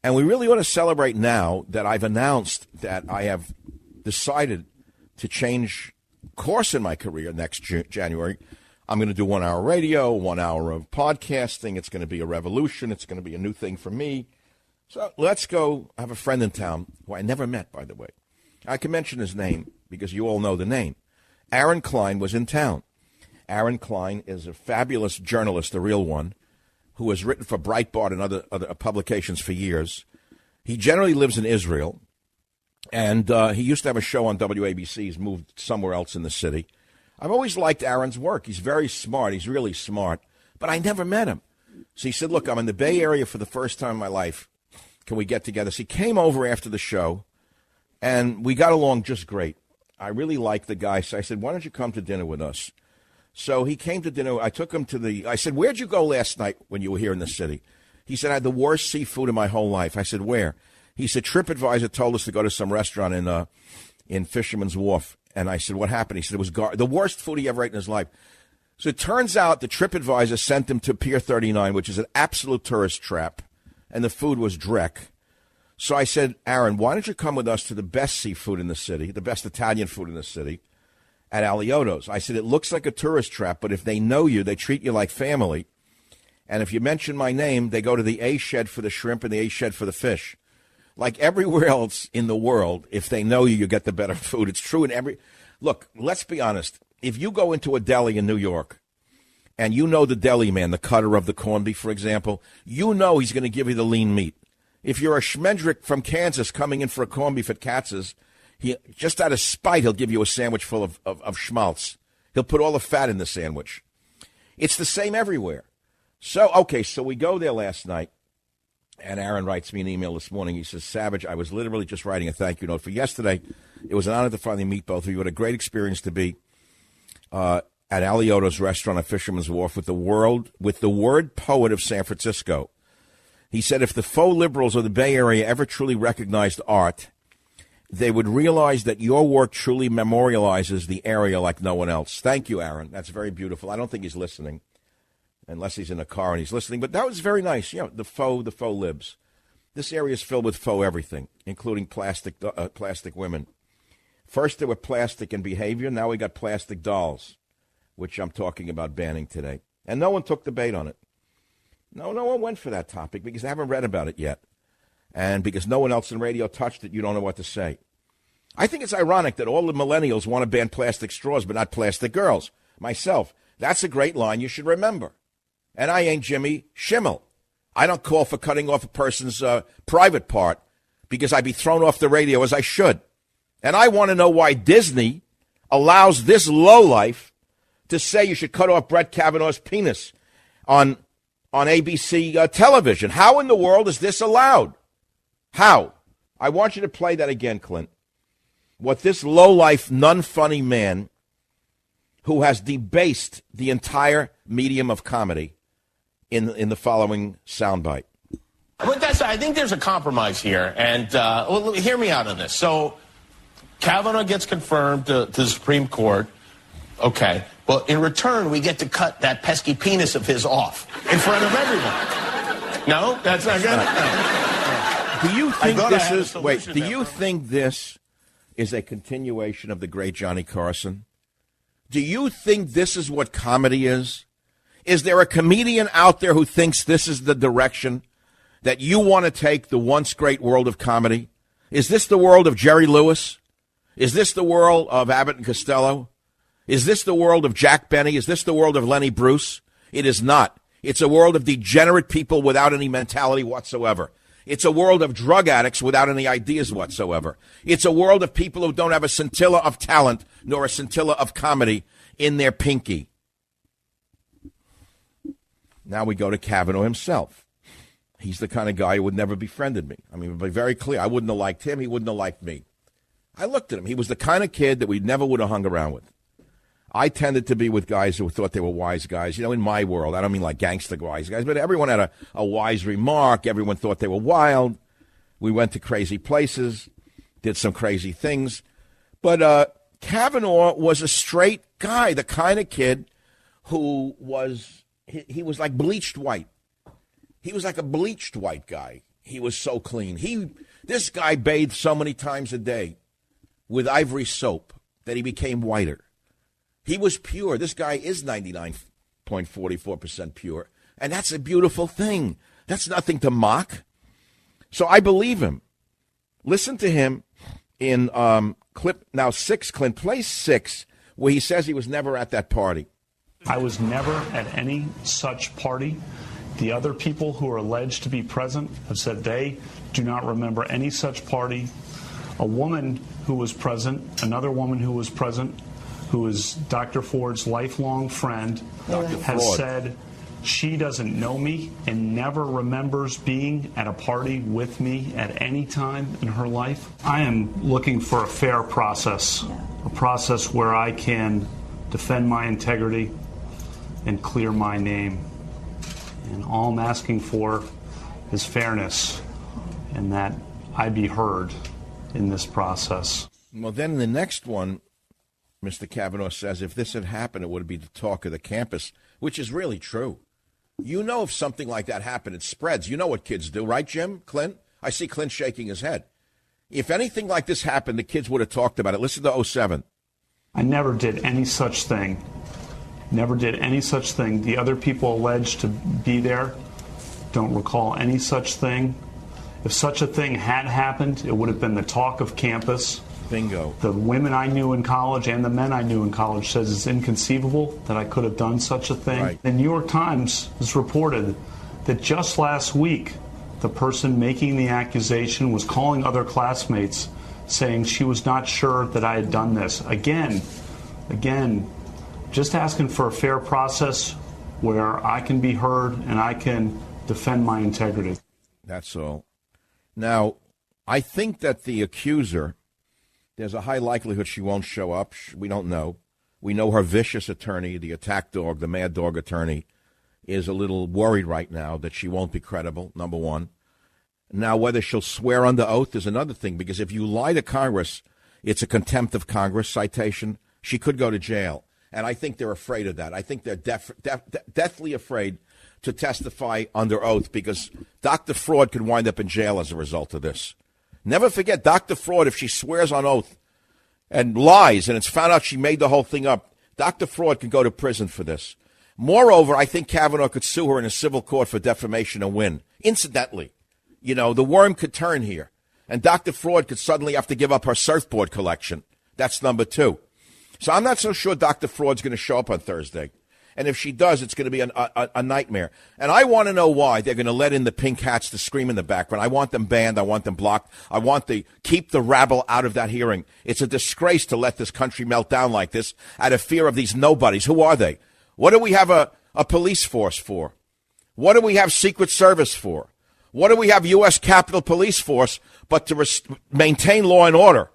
and we really ought to celebrate now that I've announced that I have decided to change course in my career next January. I'm going to do 1 hour radio, 1 hour of podcasting. It's going to be a revolution. It's going to be a new thing for me. So let's go. I have a friend in town who I never met, by the way. I can mention his name because you all know the name. Aaron Klein was in town. Aaron Klein is a fabulous journalist, a real one, who has written for Breitbart and other publications for years. He generally lives in Israel, and he used to have a show on WABC. He's moved somewhere else in the city. I've always liked Aaron's work. He's very smart. He's really smart, but I never met him. So he said, look, I'm in the Bay Area for the first time in my life. Can we get together? So he came over after the show, and we got along just great. I really liked the guy, so I said, why don't you come to dinner with us? So he came to dinner. I took him I said, where'd you go last night when you were here in the city? He said, I had the worst seafood in my whole life. I said, where? He said, TripAdvisor told us to go to some restaurant in Fisherman's Wharf. And I said, what happened? He said, it was the worst food he ever ate in his life. So it turns out the TripAdvisor sent him to Pier 39, which is an absolute tourist trap, and the food was dreck. So I said, Aaron, why don't you come with us to the best seafood in the city, the best Italian food in the city, at Alioto's? I said, it looks like a tourist trap, but if they know you, they treat you like family. And if you mention my name, they go to the A shed for the shrimp and the A shed for the fish. Like everywhere else in the world, if they know you, you get the better food. It's true in every... Look, let's be honest. If you go into a deli in New York and you know the deli man, the cutter of the corned beef, for example, you know he's going to give you the lean meat. If you're a schmendrick from Kansas coming in for a corned beef at Katz's, he just out of spite, he'll give you a sandwich full of schmaltz. He'll put all the fat in the sandwich. It's the same everywhere. So we go there last night. And Aaron writes me an email this morning. He says, Savage, I was literally just writing a thank you note for yesterday. It was an honor to finally meet both of you. What a great experience to be at Alioto's restaurant on Fisherman's Wharf with the word poet of San Francisco. He said if the faux liberals of the Bay Area ever truly recognized art, they would realize that your work truly memorializes the area like no one else. Thank you, Aaron. That's very beautiful. I don't think he's listening, unless he's in a car and he's listening. But that was very nice. You know, the faux libs. This area is filled with faux everything, including plastic women. First, there were plastic in behavior. Now we got plastic dolls, which I'm talking about banning today. And no one took the bait on it. No one went for that topic because they haven't read about it yet. And because no one else in radio touched it, you don't know what to say. I think it's ironic that all the millennials want to ban plastic straws, but not plastic girls. Myself, that's a great line you should remember. And I ain't Jimmy Schimmel. I don't call for cutting off a person's private part because I'd be thrown off the radio as I should. And I want to know why Disney allows this lowlife to say you should cut off Brett Kavanaugh's penis on ABC television. How in the world is this allowed? How? I want you to play that again, Clint. What this lowlife, none-funny man who has debased the entire medium of comedy in the following soundbite. But I think there's a compromise here, and hear me out on this. So Kavanaugh gets confirmed to the Supreme Court. Okay. Well, in return, we get to cut that pesky penis of his off in front of everyone. No? That's not good? No. Do you think this is... Wait, do you think this is a continuation of the great Johnny Carson? Do you think this is what comedy is? Is there a comedian out there who thinks this is the direction that you want to take the once great world of comedy? Is this the world of Jerry Lewis? Is this the world of Abbott and Costello? Is this the world of Jack Benny? Is this the world of Lenny Bruce? It is not. It's a world of degenerate people without any mentality whatsoever. It's a world of drug addicts without any ideas whatsoever. It's a world of people who don't have a scintilla of talent nor a scintilla of comedy in their pinky. Now we go to Kavanaugh himself. He's the kind of guy who would never befriended me. I mean, to be very clear, I wouldn't have liked him. He wouldn't have liked me. I looked at him. He was the kind of kid that we never would have hung around with. I tended to be with guys who thought they were wise guys. You know, in my world, I don't mean like gangster wise guys, but everyone had a wise remark. Everyone thought they were wild. We went to crazy places, did some crazy things. But Kavanaugh was a straight guy, the kind of kid who was, he was like bleached white. He was like a bleached white guy. He was so clean. This guy bathed so many times a day with ivory soap that he became whiter. He was pure. This guy is 99.44% pure. And that's a beautiful thing. That's nothing to mock. So I believe him. Listen to him in clip now 6, Clint. Play 6, where he says he was never at that party. I was never at any such party. The other people who are alleged to be present have said they do not remember any such party. A woman who was present, another woman who was present, who is Dr. Ford's lifelong friend, has said she doesn't know me and never remembers being at a party with me at any time in her life. I am looking for a fair process, a process where I can defend my integrity and clear my name. And all I'm asking for is fairness and that I be heard in this process. Well, then the next one, Mr. Kavanaugh says, if this had happened, it would be the talk of the campus, which is really true. You know, if something like that happened, it spreads. You know what kids do, right, Jim? Clint? I see Clint shaking his head. If anything like this happened, the kids would have talked about it. Listen to 07. I never did any such thing. Never did any such thing. The other people alleged to be there don't recall any such thing. If such a thing had happened, it would have been the talk of campus. Bingo. The women I knew in college and the men I knew in college says it's inconceivable that I could have done such a thing. Right. The New York Times has reported that just last week, the person making the accusation was calling other classmates saying she was not sure that I had done this. Again, just asking for a fair process where I can be heard and I can defend my integrity. That's all. Now, I think that the accuser, there's a high likelihood she won't show up. We don't know. We know her vicious attorney, the attack dog, the mad dog attorney, is a little worried right now that she won't be credible, number one. Now, whether she'll swear under oath is another thing, because if you lie to Congress, it's a contempt of Congress citation. She could go to jail, and I think they're afraid of that. I think they're deathly afraid to testify under oath, because Dr. Fraud could wind up in jail as a result of this. Never forget, Dr. Fraud, if she swears on oath and lies, and it's found out she made the whole thing up, Dr. Fraud could go to prison for this. Moreover, I think Kavanaugh could sue her in a civil court for defamation and win. Incidentally, the worm could turn here, and Dr. Fraud could suddenly have to give up her surfboard collection. That's number two. So I'm not so sure Dr. Fraud's going to show up on Thursday. And if she does, it's going to be a nightmare. And I want to know why they're going to let in the pink hats to scream in the background. I want them banned. I want them blocked. I want keep the rabble out of that hearing. It's a disgrace to let this country melt down like this out of fear of these nobodies. Who are they? What do we have a police force for? What do we have Secret Service for? What do we have U.S. Capitol Police Force but to maintain law and order?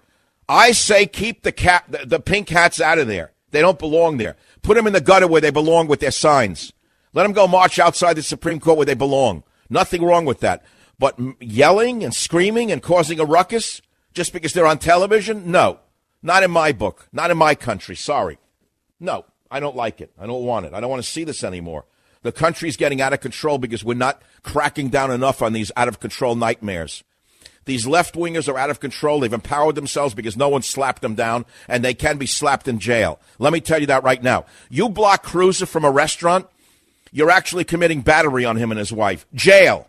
I say keep the pink hats out of there. They don't belong there. Put them in the gutter where they belong with their signs. Let them go march outside the Supreme Court where they belong. Nothing wrong with that. But yelling and screaming and causing a ruckus just because they're on television? No. Not in my book. Not in my country. Sorry. No, I don't like it. I don't want it. I don't want to see this anymore. The country's getting out of control because we're not cracking down enough on these out-of-control nightmares. These left-wingers are out of control. They've empowered themselves because no one slapped them down, and they can be slapped in jail. Let me tell you that right now. You block Cruiser from a restaurant, you're actually committing battery on him and his wife. Jail.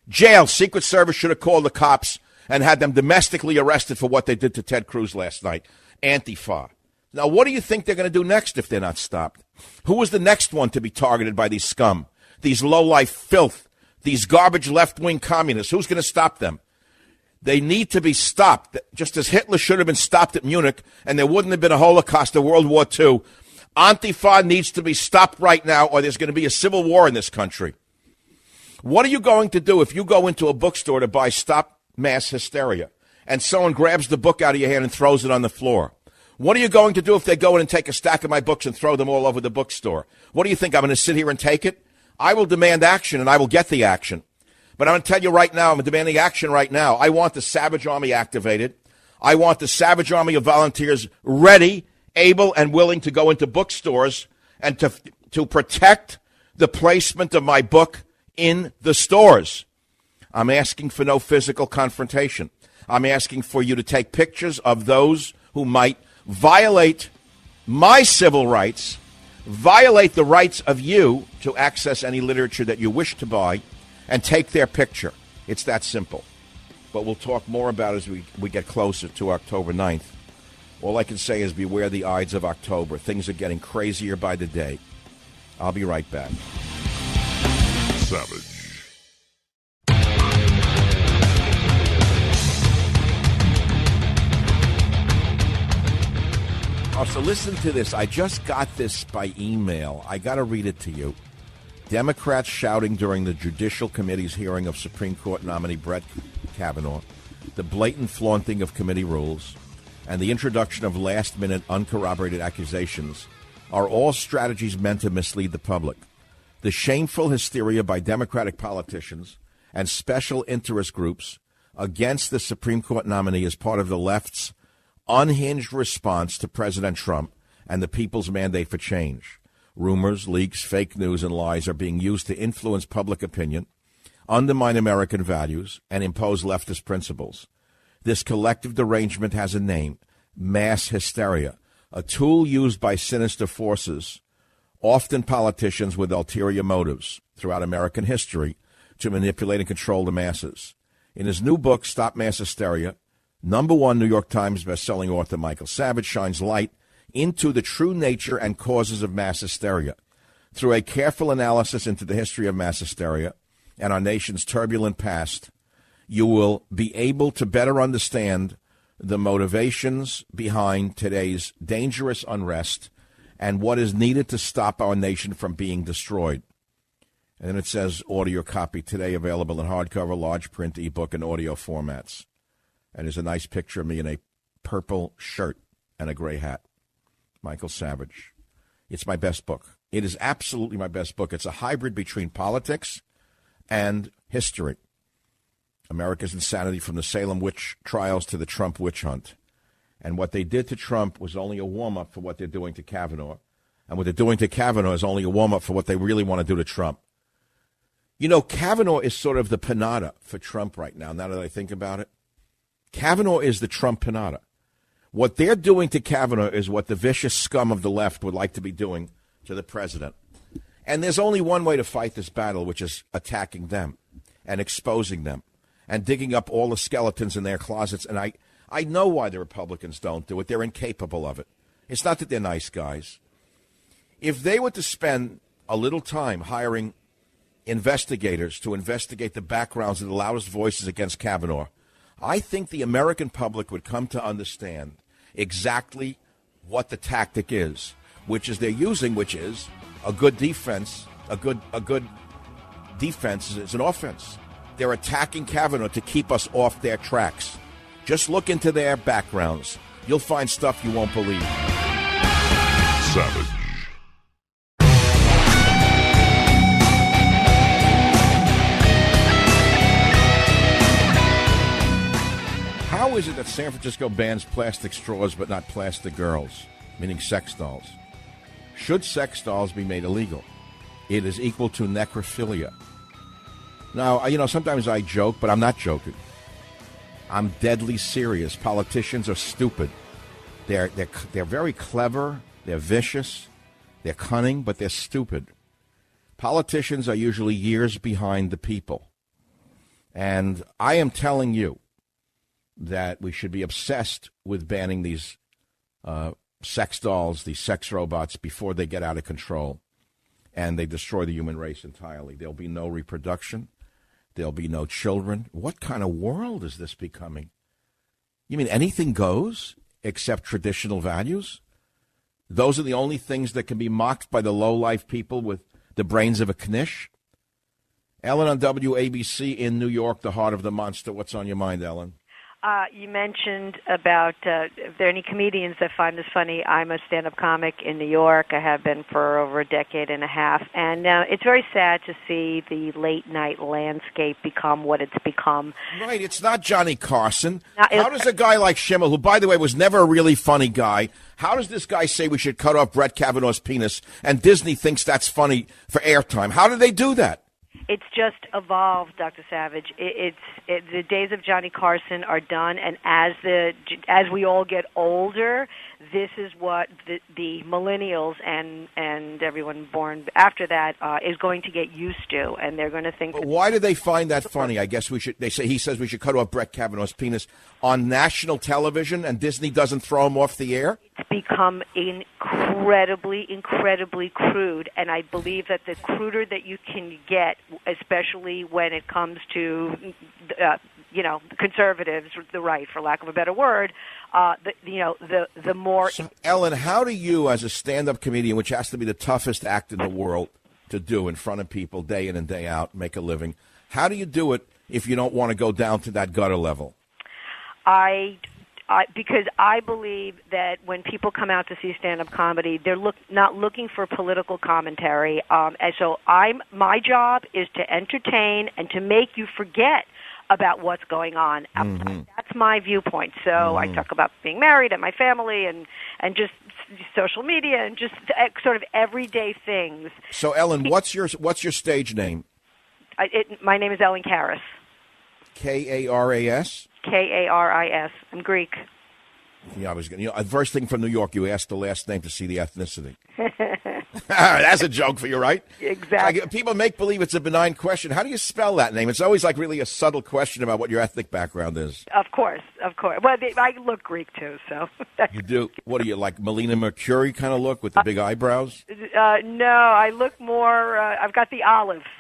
Jail. Secret Service should have called the cops and had them domestically arrested for what they did to Ted Cruz last night. Antifa. Now, what do you think they're going to do next if they're not stopped? Who was the next one to be targeted by these scum, these low-life filth, these garbage left-wing communists? Who's going to stop them? They need to be stopped, just as Hitler should have been stopped at Munich, and there wouldn't have been a Holocaust or World War II. Antifa needs to be stopped right now, or there's going to be a civil war in this country. What are you going to do if you go into a bookstore to buy Stop Mass Hysteria, and someone grabs the book out of your hand and throws it on the floor? What are you going to do if they go in and take a stack of my books and throw them all over the bookstore? What do you think? I'm going to sit here and take it? I will demand action, and I will get the action. But I'm going to tell you right now, I'm demanding action right now. I want the Savage Army activated. I want the Savage Army of volunteers ready, able, and willing to go into bookstores and to protect the placement of my book in the stores. I'm asking for no physical confrontation. I'm asking for you to take pictures of those who might violate my civil rights, violate the rights of you to access any literature that you wish to buy, and take their picture. It's that simple. But we'll talk more about it as we get closer to October 9th. All I can say is beware the Ides of October. Things are getting crazier by the day. I'll be right back. Savage. So listen to this. I just got this by email. I got to read it to you. Democrats shouting during the Judicial Committee's hearing of Supreme Court nominee Brett Kavanaugh, the blatant flaunting of committee rules, and the introduction of last-minute uncorroborated accusations are all strategies meant to mislead the public. The shameful hysteria by Democratic politicians and special interest groups against the Supreme Court nominee is part of the left's unhinged response to President Trump and the people's mandate for change. Rumors, leaks, fake news, and lies are being used to influence public opinion, undermine American values, and impose leftist principles. This collective derangement has a name, mass hysteria, a tool used by sinister forces, often politicians with ulterior motives, throughout American history to manipulate and control the masses. In his new book, Stop Mass Hysteria, #1 New York Times bestselling author Michael Savage shines light into the true nature and causes of mass hysteria. Through a careful analysis into the history of mass hysteria and our nation's turbulent past, you will be able to better understand the motivations behind today's dangerous unrest and what is needed to stop our nation from being destroyed. And then it says, order your copy today, available in hardcover, large print, ebook, and audio formats. And there's a nice picture of me in a purple shirt and a gray hat. Michael Savage. It's my best book. It is absolutely my best book. It's a hybrid between politics and history. America's Insanity, from the Salem witch trials to the Trump witch hunt. And what they did to Trump was only a warm-up for what they're doing to Kavanaugh. And what they're doing to Kavanaugh is only a warm-up for what they really want to do to Trump. You know, Kavanaugh is sort of the pinata for Trump right now that I think about it. Kavanaugh is the Trump pinata. What they're doing to Kavanaugh is what the vicious scum of the left would like to be doing to the president. And there's only one way to fight this battle, which is attacking them and exposing them and digging up all the skeletons in their closets. And I know why the Republicans don't do it. They're incapable of it. It's not that they're nice guys. If they were to spend a little time hiring investigators to investigate the backgrounds of the loudest voices against Kavanaugh, I think the American public would come to understand exactly what the tactic is, which is they're using, which is a good defense. A good defense is an offense. They're attacking Kavanaugh to keep us off their tracks. Just look into their backgrounds. You'll find stuff you won't believe. Savage. How is it that San Francisco bans plastic straws but not plastic girls, meaning sex dolls? Should sex dolls be made illegal? It is equal to necrophilia. Now, you know, sometimes I joke, but I'm not joking. I'm deadly serious. Politicians are stupid. They're very clever. They're vicious. They're cunning, but they're stupid. Politicians are usually years behind the people. And I am telling you that we should be obsessed with banning these sex dolls, these sex robots, before they get out of control and they destroy the human race entirely. There'll be no reproduction. There'll be no children. What kind of world is this becoming? You mean anything goes except traditional values? Those are the only things that can be mocked by the low-life people with the brains of a Knish? Ellen on WABC in New York, the heart of the monster. What's on your mind, Ellen? You mentioned about if there are any comedians that find this funny. I'm a stand-up comic in New York. I have been for over a decade and a half. And it's very sad to see the late-night landscape become what it's become. Right. It's not Johnny Carson. How does a guy like Schimmel, who, by the way, was never a really funny guy, how does this guy say we should cut off Brett Kavanaugh's penis, and Disney thinks that's funny for airtime? How do they do that? It's just evolved, Dr. Savage. The days of Johnny Carson are done, and as we all get older, this is what the millennials and everyone born after that is going to get used to, and they're going to think. But why do they find that funny? I guess we should. He says we should cut off Brett Kavanaugh's penis on national television, and Disney doesn't throw him off the air. It's become incredibly crude, and I believe that the cruder that you can get, especially when it comes to, conservatives, the right, for lack of a better word, the more. So, Ellen, how do you, as a stand-up comedian, which has to be the toughest act in the world to do in front of people day in and day out, make a living, how do you do it if you don't want to go down to that gutter level? Because I believe that when people come out to see stand-up comedy, they're not looking for political commentary. And so my job is to entertain and to make you forget about what's going on. Mm-hmm. That's my viewpoint. So I talk about being married and my family and just social media and just sort of everyday things. So, Ellen, what's your stage name? My name is Ellen Karas. Karas? Karis. I'm Greek. Yeah, the first thing from New York, you asked the last name to see the ethnicity. That's a joke for you, right? Exactly. People make believe it's a benign question. How do you spell that name? It's always like really a subtle question about what your ethnic background is. Of course. Well, I look Greek too, so. You do? What are you, like Melina Mercury kind of look with the big eyebrows? No, I look more. I've got the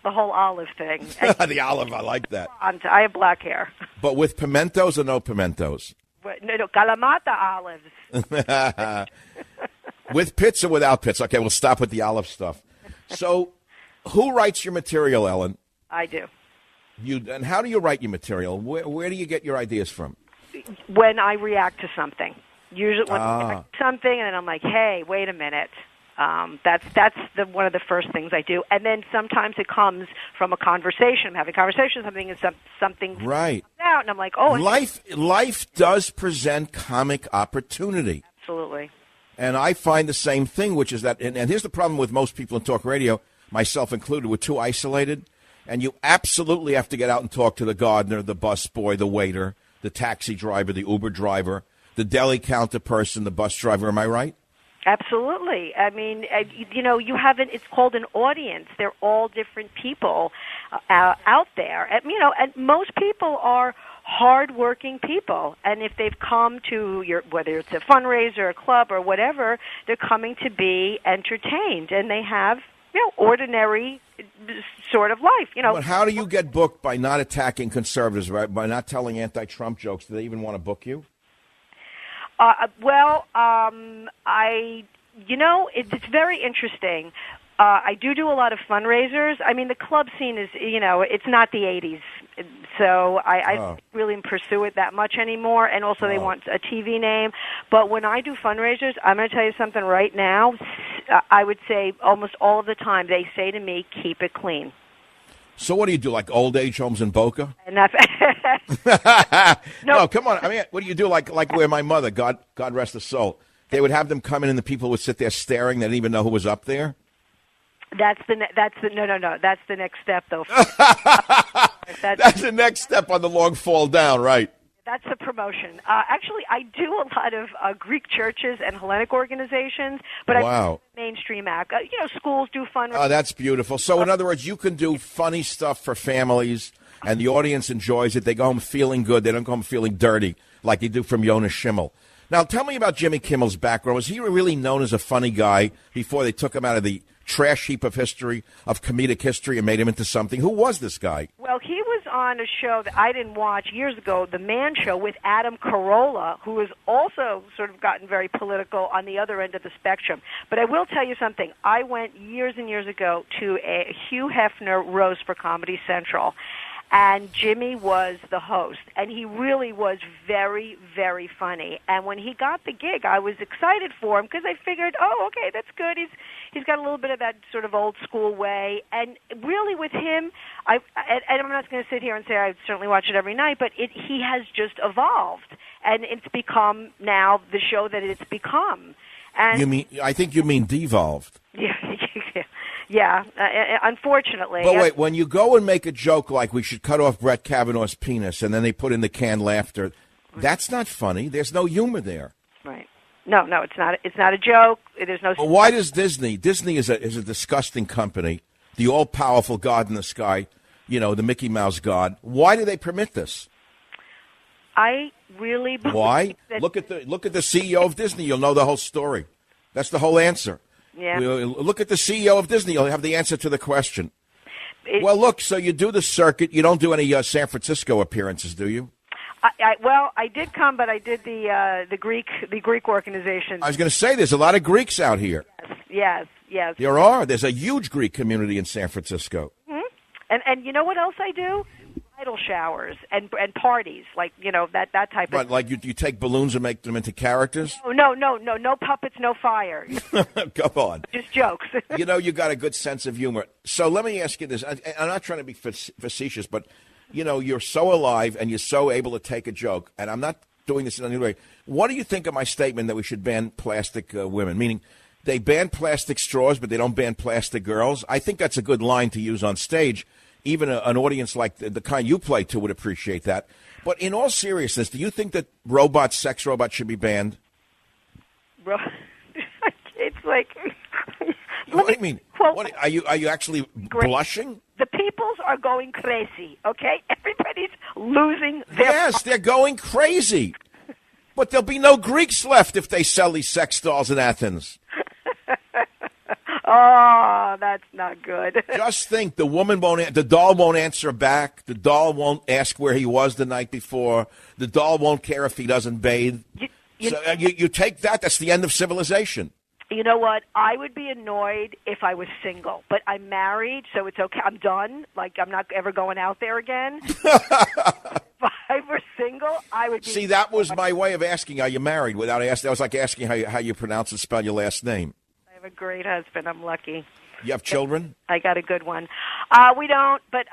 whole olive thing. The olive, I like that. I have black hair. But with pimentos or no pimentos? No, Kalamata olives. With pits or without pits? Okay, we'll stop with the olive stuff. So, who writes your material, Ellen? I do. And how do you write your material? Where do you get your ideas from? When I react to something. Usually when I do something, and then I'm like, hey, wait a minute. That's one of the first things I do. And then sometimes it comes from a conversation. I'm having a conversation, something right comes out, and I'm like, oh. Life does present comic opportunity. Absolutely. And I find the same thing, which is that, and here's the problem with most people in talk radio, myself included, we're too isolated. And you absolutely have to get out and talk to the gardener, the bus boy, the waiter, the taxi driver, the Uber driver, the deli counter person, the bus driver. Am I right? Absolutely. I mean, you haven't. It's called an audience. They're all different people out there. And most people are hardworking people. And if they've come to whether it's a fundraiser, a club, or whatever, they're coming to be entertained, and they have ordinary sort of life. But how do you get booked by not attacking conservatives, right? By not telling anti-Trump jokes? Do they even want to book you? It's very interesting. I do a lot of fundraisers. I mean, the club scene is, it's not the 80s. So I don't really pursue it that much anymore. And also they want a TV name. But when I do fundraisers, I'm going to tell you something right now. I would say almost all of the time they say to me, keep it clean. So what do you do, like old age homes in Boca? No, come on. I mean, what do you do, like where my mother, God rest her soul, they would have them come in and the people would sit there staring. They didn't even know who was up there? No. That's the next step, though. That's the next step on the long fall down, right? That's the promotion. Actually, I do a lot of Greek churches and Hellenic organizations, but I do mainstream act. Schools do fundraising. Oh, that's beautiful. So, in other words, you can do funny stuff for families, and the audience enjoys it. They go home feeling good. They don't go home feeling dirty like they do from Jonas Schimmel. Now, tell me about Jimmy Kimmel's background. Was he really known as a funny guy before they took him out of the trash heap of history, of comedic history, and made him into something? Who was this guy? Well, he was on a show that I didn't watch years ago, The Man Show, with Adam Carolla, who has also sort of gotten very political on the other end of the spectrum. But I will tell you something. I went years and years ago to a Hugh Hefner roast for Comedy Central, and Jimmy was the host, and he really was very, very funny. And when he got the gig, I was excited for him because I figured, okay, that's good. He's got a little bit of that sort of old school way. And really with him, I'm not going to sit here and say I certainly watch it every night, but he has just evolved, and it's become now the show that it's become. And I think you mean devolved. Yeah, unfortunately. But wait, when you go and make a joke like we should cut off Brett Kavanaugh's penis, and then they put in the canned laughter, that's not funny. There's no humor there. Right. No, it's not. It's not a joke. There's no. But why does Disney? Disney is a disgusting company. The all-powerful God in the sky, the Mickey Mouse God. Why do they permit this? I really believe. Why? Look at the CEO of Disney. You'll know the whole story. That's the whole answer. Yeah. Look at the CEO of Disney. You'll have the answer to the question. Well, look, so you do the circuit. You don't do any San Francisco appearances, do you? I did come, but I did the Greek organization. I was going to say, there's a lot of Greeks out here. Yes. There are. There's a huge Greek community in San Francisco. Mm-hmm. And you know what else I do? Bridal showers and parties, like that type of. But like you take balloons and make them into characters? No puppets, no fire. Come on, just jokes. You got a good sense of humor. So let me ask you this: I'm not trying to be facetious, but you're so alive and you're so able to take a joke, and I'm not doing this in any way. What do you think of my statement that we should ban plastic women? Meaning, they ban plastic straws, but they don't ban plastic girls. I think that's a good line to use on stage. Even an audience like the kind you play to would appreciate that. But in all seriousness, do you think that sex robots should be banned? It's like... What do you mean? What, are you actually blushing? The peoples are going crazy, okay? Everybody's losing their... Yes, they're going crazy. But there'll be no Greeks left if they sell these sex dolls in Athens. Oh, that's not good. Just think, the doll won't answer back. The doll won't ask where he was the night before. The doll won't care if he doesn't bathe. You take that, that's the end of civilization. You know what? I would be annoyed if I was single, but I'm married, so it's okay. I'm done. Like, I'm not ever going out there again. If I were single, I would be. See, that was my way of asking, are you married? Without asking, that was like asking how you pronounce and spell your last name. I have a great husband. I'm lucky. You have children? I got a good one. We don't, but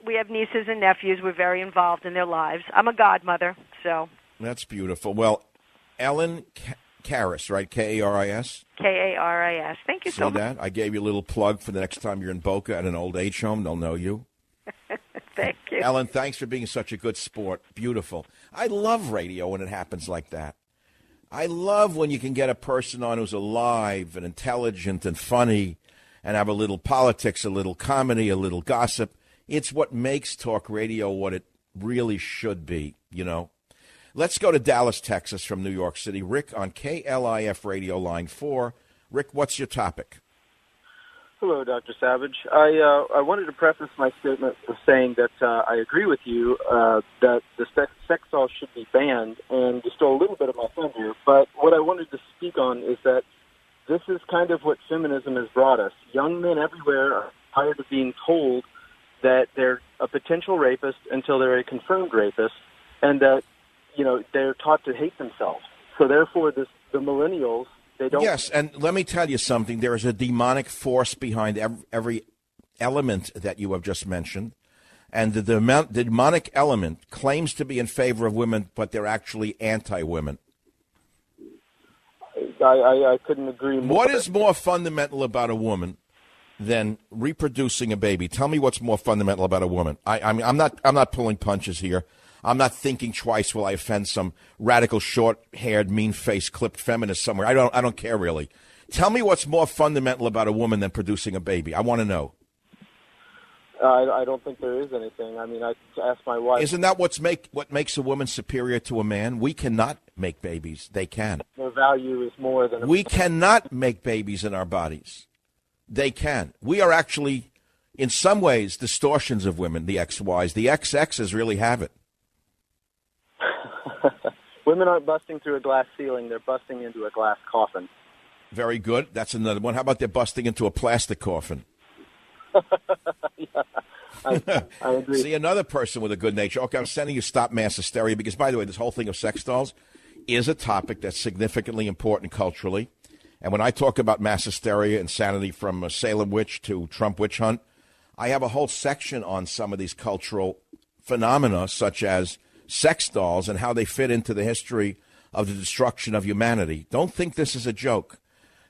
we have nieces and nephews. We're very involved in their lives. I'm a godmother, so. That's beautiful. Well, Ellen Karas, right? K-A-R-I-S? K-A-R-I-S. Thank you so much. See that? I gave you a little plug for the next time you're in Boca at an old age home. They'll know you. Thank you. Ellen, thanks for being such a good sport. Beautiful. I love radio when it happens like that. I love when you can get a person on who's alive and intelligent and funny and have a little politics, a little comedy, a little gossip. It's what makes talk radio what it really should be, you know. Let's go to Dallas, Texas from New York City. Rick on KLIF Radio Line 4. Rick, what's your topic? Hello, Dr. Savage. I wanted to preface my statement with saying that I agree with you that the sex dolls should be banned, and you stole a little bit of my thunder. But what I wanted to speak on is that this is kind of what feminism has brought us. Young men everywhere are tired of being told that they're a potential rapist until they're a confirmed rapist, and that, you know, they're taught to hate themselves. So therefore, the millennials, they don't. Yes, and let me tell you something. There is a demonic force behind every element that you have just mentioned. And the demonic element claims to be in favor of women, but they're actually anti-women. I couldn't agree more. What is more fundamental about a woman than reproducing a baby? Tell me what's more fundamental about a woman. I'm not pulling punches here. I'm not thinking twice will I offend some radical, short-haired, mean-faced, clipped feminist somewhere. I don't care really. Tell me what's more fundamental about a woman than producing a baby. I want to know. I don't think there is anything. I mean, I asked my wife. Isn't that what makes a woman superior to a man? We cannot make babies. They can. Their value is more than. We cannot make babies in our bodies. They can. We are actually, in some ways, distortions of women. The XYs, the XXs really have it. Women aren't busting through a glass ceiling. They're busting into a glass coffin. Very good. That's another one. How about they're busting into a plastic coffin? Yeah, I agree. See, another person with a good nature. Okay, I'm sending you Stop Mass Hysteria because, by the way, this whole thing of sex dolls is a topic that's significantly important culturally. And when I talk about mass hysteria, insanity from Salem witch to Trump witch hunt, I have a whole section on some of these cultural phenomena, such as sex dolls and how they fit into the history of the destruction of humanity. Don't think this is a joke.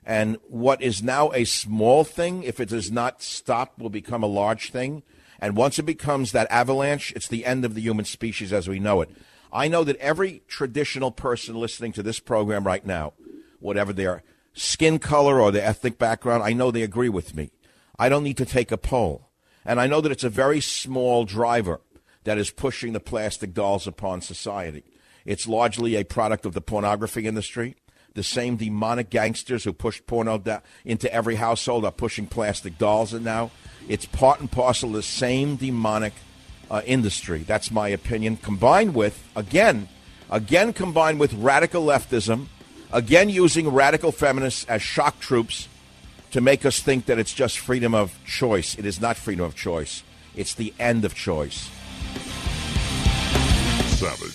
And what is now a small thing, if it does not stop, will become a large thing. And once it becomes that avalanche, it's the end of the human species as we know it. I know that every traditional person listening to this program right now, whatever their skin color or their ethnic background, I know they agree with me. I don't need to take a poll. And I know that it's a very small driver that is pushing the plastic dolls upon society. It's largely a product of the pornography industry. The same demonic gangsters who pushed porno into every household are pushing plastic dolls in now. It's part and parcel of the same demonic industry. That's my opinion. Combined with, again combined with radical leftism, again using radical feminists as shock troops to make us think that it's just freedom of choice. It is not freedom of choice. It's the end of choice. Savage.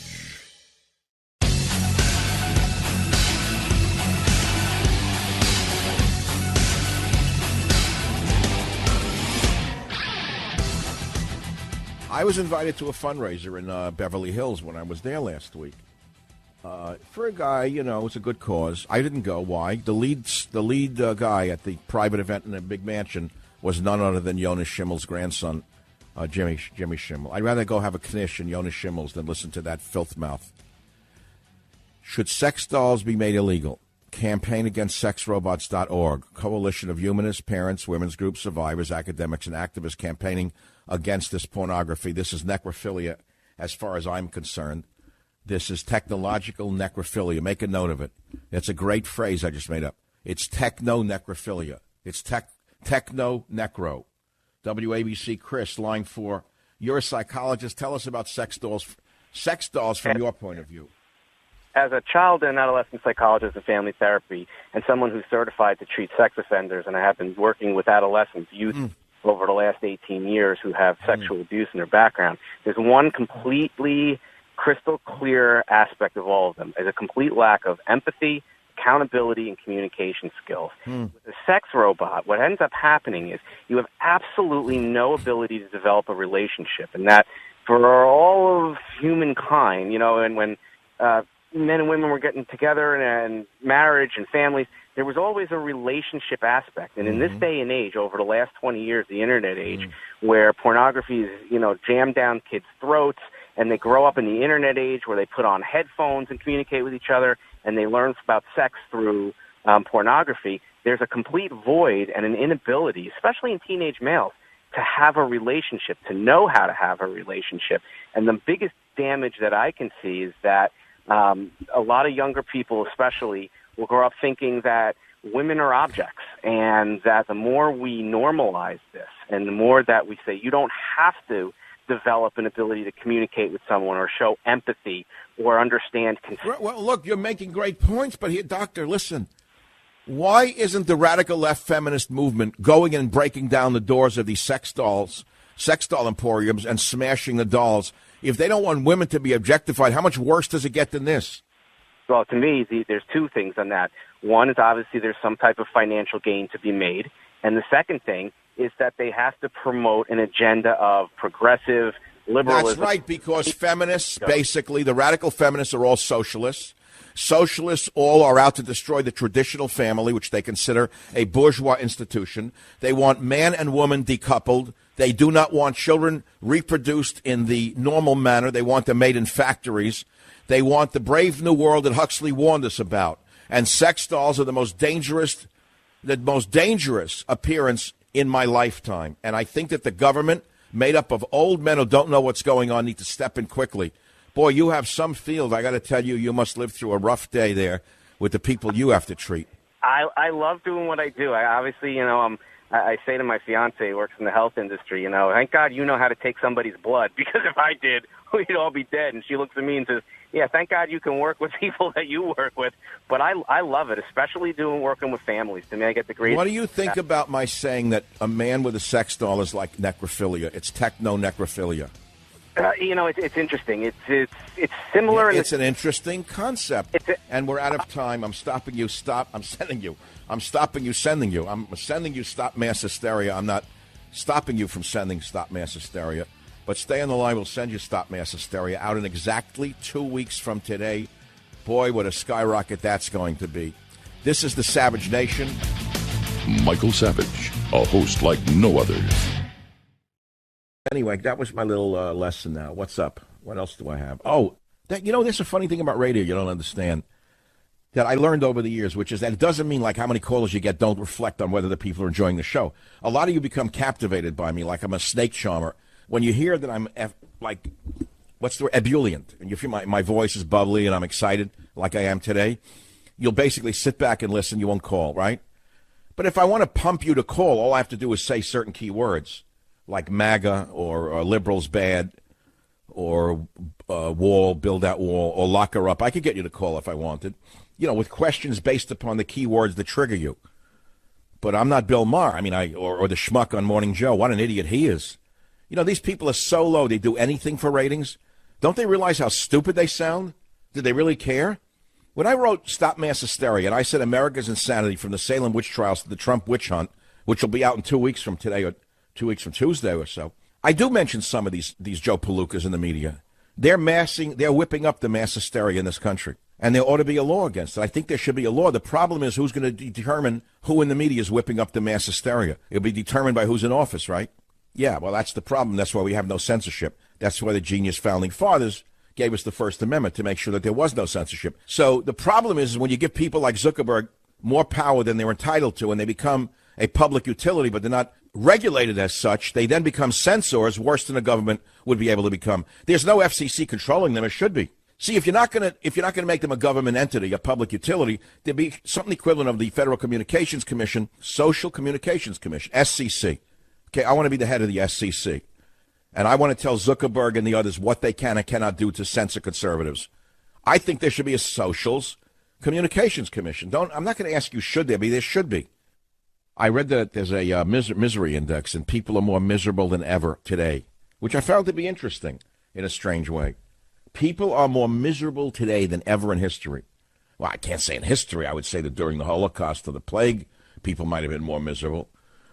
I was invited to a fundraiser in Beverly Hills when I was there last week. For a guy, you know, it's a good cause. I didn't go. Why? The lead guy at the private event in a big mansion was none other than Jonas Schimmel's grandson, Jimmy Schimmel. I'd rather go have a knish in Jonas Schimmel's than listen to that filth mouth. Should sex dolls be made illegal? CampaignAgainstSexRobots.org, coalition of humanists, parents, women's groups, survivors, academics, and activists campaigning against this pornography. This is necrophilia as far as I'm concerned. This is technological necrophilia. Make a note of it. It's a great phrase I just made up. It's techno-necrophilia. It's techno-necro. WABC Chris, line 4. You're a psychologist. Tell us about sex dolls from your point of view. As a child and adolescent psychologist in family therapy and someone who's certified to treat sex offenders, and I have been working with adolescents, youth, over the last 18 years who have sexual abuse in their background, there's one completely crystal clear aspect of all of them is a complete lack of empathy, accountability, and communication skills. With a sex robot, what ends up happening is you have absolutely no ability to develop a relationship, and that for all of humankind, and when men and women were getting together and marriage and families, there was always a relationship aspect. And in this day and age, over the last 20 years, the internet age, where pornography is, jammed down kids' throats, and they grow up in the internet age where they put on headphones and communicate with each other, and they learn about sex through pornography, there's a complete void and an inability, especially in teenage males, to have a relationship, to know how to have a relationship. And the biggest damage that I can see is that a lot of younger people especially will grow up thinking that women are objects, and that the more we normalize this and the more that we say you don't have to develop an ability to communicate with someone or show empathy or understand consent. Well, look, you're making great points, but here, Doctor, listen. Why isn't the radical left feminist movement going and breaking down the doors of these sex doll emporiums and smashing the dolls? If they don't want women to be objectified, how much worse does it get than this? Well, to me, there's two things on that. One is obviously there's some type of financial gain to be made. And the second thing is that they have to promote an agenda of progressive liberalism. That's right, because feminists, basically, the radical feminists are all socialists. Socialists all are out to destroy the traditional family, which they consider a bourgeois institution. They want man and woman decoupled. They do not want children reproduced in the normal manner. They want them made in factories. They want the brave new world that Huxley warned us about. And sex dolls are the most dangerous appearance in my lifetime. And I think that the government, made up of old men who don't know what's going on, need to step in quickly. Boy, you have some field. I got to tell you, you must live through a rough day there with the people you have to treat. I love doing what I do. I obviously, I say to my fiance, who works in the health industry, thank God you know how to take somebody's blood, because if I did, we'd all be dead. And she looks at me and says, yeah, thank God you can work with people that you work with. But I love it, especially working with families. To me, I get the greatest. What do you think about my saying that a man with a sex doll is like necrophilia? It's techno-necrophilia. It's interesting. It's similar. It's an interesting concept. And we're out of time. I'm stopping you. I'm sending you. I'm stopping you, sending you. I'm sending you stop mass hysteria. I'm not stopping you from sending stop mass hysteria. But stay on the line. We'll send you stop mass hysteria out in exactly 2 weeks from today. Boy, what a skyrocket that's going to be. This is the Savage Nation. Michael Savage, a host like no other. Anyway, that was my little lesson now. What's up? What else do I have? Oh, there's a funny thing about radio you don't understand that I learned over the years, which is that it doesn't mean like how many callers you get don't reflect on whether the people are enjoying the show. A lot of you become captivated by me like I'm a snake charmer. When you hear that I'm what's the word, ebullient, and you feel my voice is bubbly and I'm excited like I am today, you'll basically sit back and listen. You won't call, right? But if I want to pump you to call, all I have to do is say certain key words, like MAGA or liberals bad or wall, build that wall, or lock her up. I could get you to call if I wanted, with questions based upon the key words that trigger you. But I'm not Bill Maher. I mean, or the schmuck on Morning Joe. What an idiot he is. These people are so low, they do anything for ratings. Don't they realize how stupid they sound? Did they really care? When I wrote Stop Mass Hysteria, and I said America's insanity from the Salem witch trials to the Trump witch hunt, which will be out in 2 weeks from today or 2 weeks from Tuesday or so, I do mention some of these Joe Palookas in the media. They're whipping up the mass hysteria in this country, and there ought to be a law against it. I think there should be a law. The problem is who's going to determine who in the media is whipping up the mass hysteria. It'll be determined by who's in office, right? Yeah, well, that's the problem. That's why we have no censorship. That's why the genius founding fathers gave us the First Amendment, to make sure that there was no censorship. So the problem is when you give people like Zuckerberg more power than they're entitled to, and they become a public utility, but they're not regulated as such, they then become censors worse than a government would be able to become. There's no FCC controlling them. It should be. See, if you're not going to make them a government entity, a public utility, there'd be something equivalent of the Federal Communications Commission, Social Communications Commission, SCC. Okay, I want to be the head of the SCC. And I want to tell Zuckerberg and the others what they can and cannot do to censor conservatives. I think there should be a Social Communications Commission. I'm not going to ask you should there be. There should be. I read that there's a misery index, and people are more miserable than ever today, which I found to be interesting in a strange way. People are more miserable today than ever in history. Well, I can't say in history. I would say that during the Holocaust or the plague, people might have been more miserable.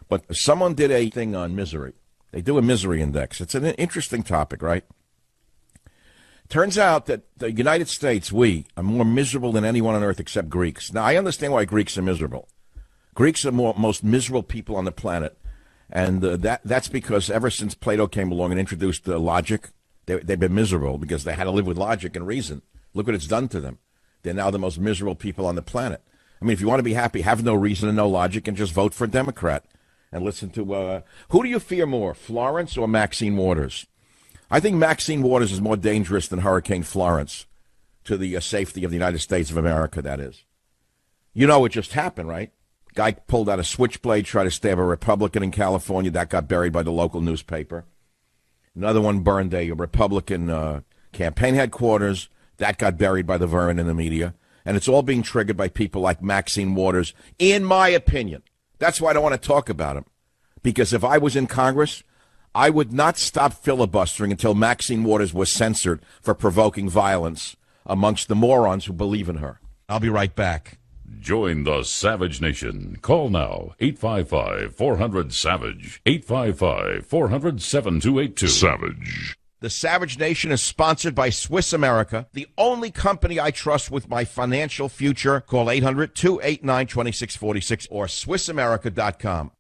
But someone did a thing on misery. They do a misery index. It's an interesting topic, right? Turns out that the United States, we, are more miserable than anyone on earth except Greeks. Now, I understand why Greeks are miserable. Greeks are most miserable people on the planet. And that's because ever since Plato came along and introduced logic, they've been miserable because they had to live with logic and reason. Look what it's done to them. They're now the most miserable people on the planet. I mean, if you want to be happy, have no reason and no logic and just vote for a Democrat. And listen to, who do you fear more, Florence or Maxine Waters? I think Maxine Waters is more dangerous than Hurricane Florence to the safety of the United States of America, that is. You know what just happened, right? Guy pulled out a switchblade, tried to stab a Republican in California. That got buried by the local newspaper. Another one burned a Republican campaign headquarters. That got buried by the vermin in the media. And it's all being triggered by people like Maxine Waters, in my opinion. That's why I don't want to talk about him. Because if I was in Congress, I would not stop filibustering until Maxine Waters was censored for provoking violence amongst the morons who believe in her. I'll be right back. Join the Savage Nation. Call now, 855-400-SAVAGE, 855-400-7282. Savage. The Savage Nation is sponsored by Swiss America, the only company I trust with my financial future. Call 800-289-2646 or SwissAmerica.com.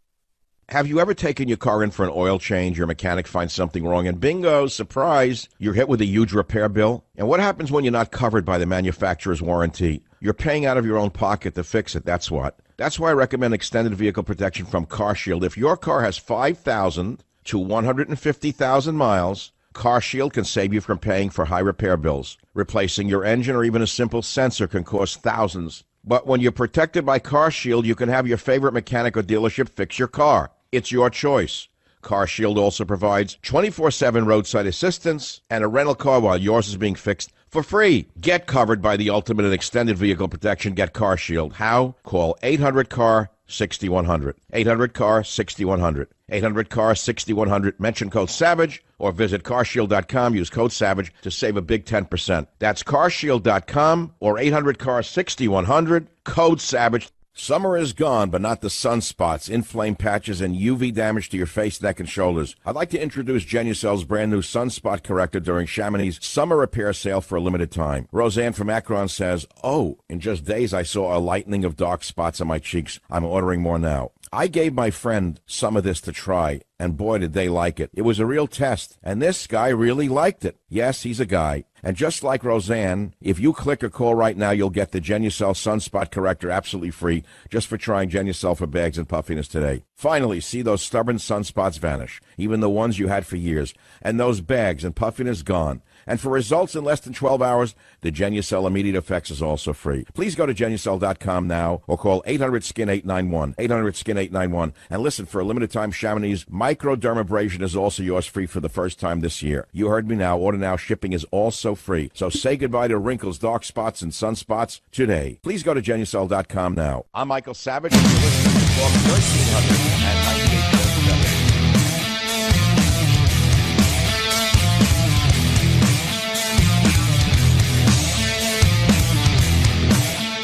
Have you ever taken your car in for an oil change, your mechanic finds something wrong, and bingo, surprise, you're hit with a huge repair bill? And what happens when you're not covered by the manufacturer's warranty? You're paying out of your own pocket to fix it, that's what. That's why I recommend extended vehicle protection from CarShield. If your car has 5,000 to 150,000 miles, CarShield can save you from paying for high repair bills. Replacing your engine or even a simple sensor can cost thousands. But when you're protected by CarShield, you can have your favorite mechanic or dealership fix your car. It's your choice. CarShield also provides 24/7 roadside assistance and a rental car while yours is being fixed for free. Get covered by the ultimate in extended vehicle protection. Get CarShield. How? Call 800-CAR-6100. 800-CAR-6100. 800-CAR-6100. Mention code SAVAGE or visit carshield.com. Use code SAVAGE to save a big 10%. That's carshield.com or 800-CAR-6100. Code SAVAGE. Summer is gone, but not the sunspots, inflamed patches, and UV damage to your face, neck, and shoulders. I'd like to introduce Genucel's brand new sunspot corrector during Chamonix's summer repair sale for a limited time. Roseanne from Akron says, "Oh, in just days I saw a lightening of dark spots on my cheeks. I'm ordering more now." I gave my friend some of this to try, and boy, did they like it. It was a real test, and this guy really liked it. Yes, he's a guy. And just like Roseanne, if you click or call right now, you'll get the Genucel Sunspot Corrector absolutely free just for trying Genucel for bags and puffiness today. Finally, see those stubborn sunspots vanish, even the ones you had for years, and those bags and puffiness gone. And for results in less than 12 hours, the Genucel Immediate Effects is also free. Please go to Genucel.com now or call 800-SKIN-891, 800-SKIN-891. And listen, for a limited time, Chamonix's microdermabrasion is also yours free for the first time this year. You heard me now. Order now. Shipping is also free. So say goodbye to wrinkles, dark spots, and sunspots today. Please go to Genucel.com now. I'm Michael Savage. You're listening to Talk 1300 at 98.7.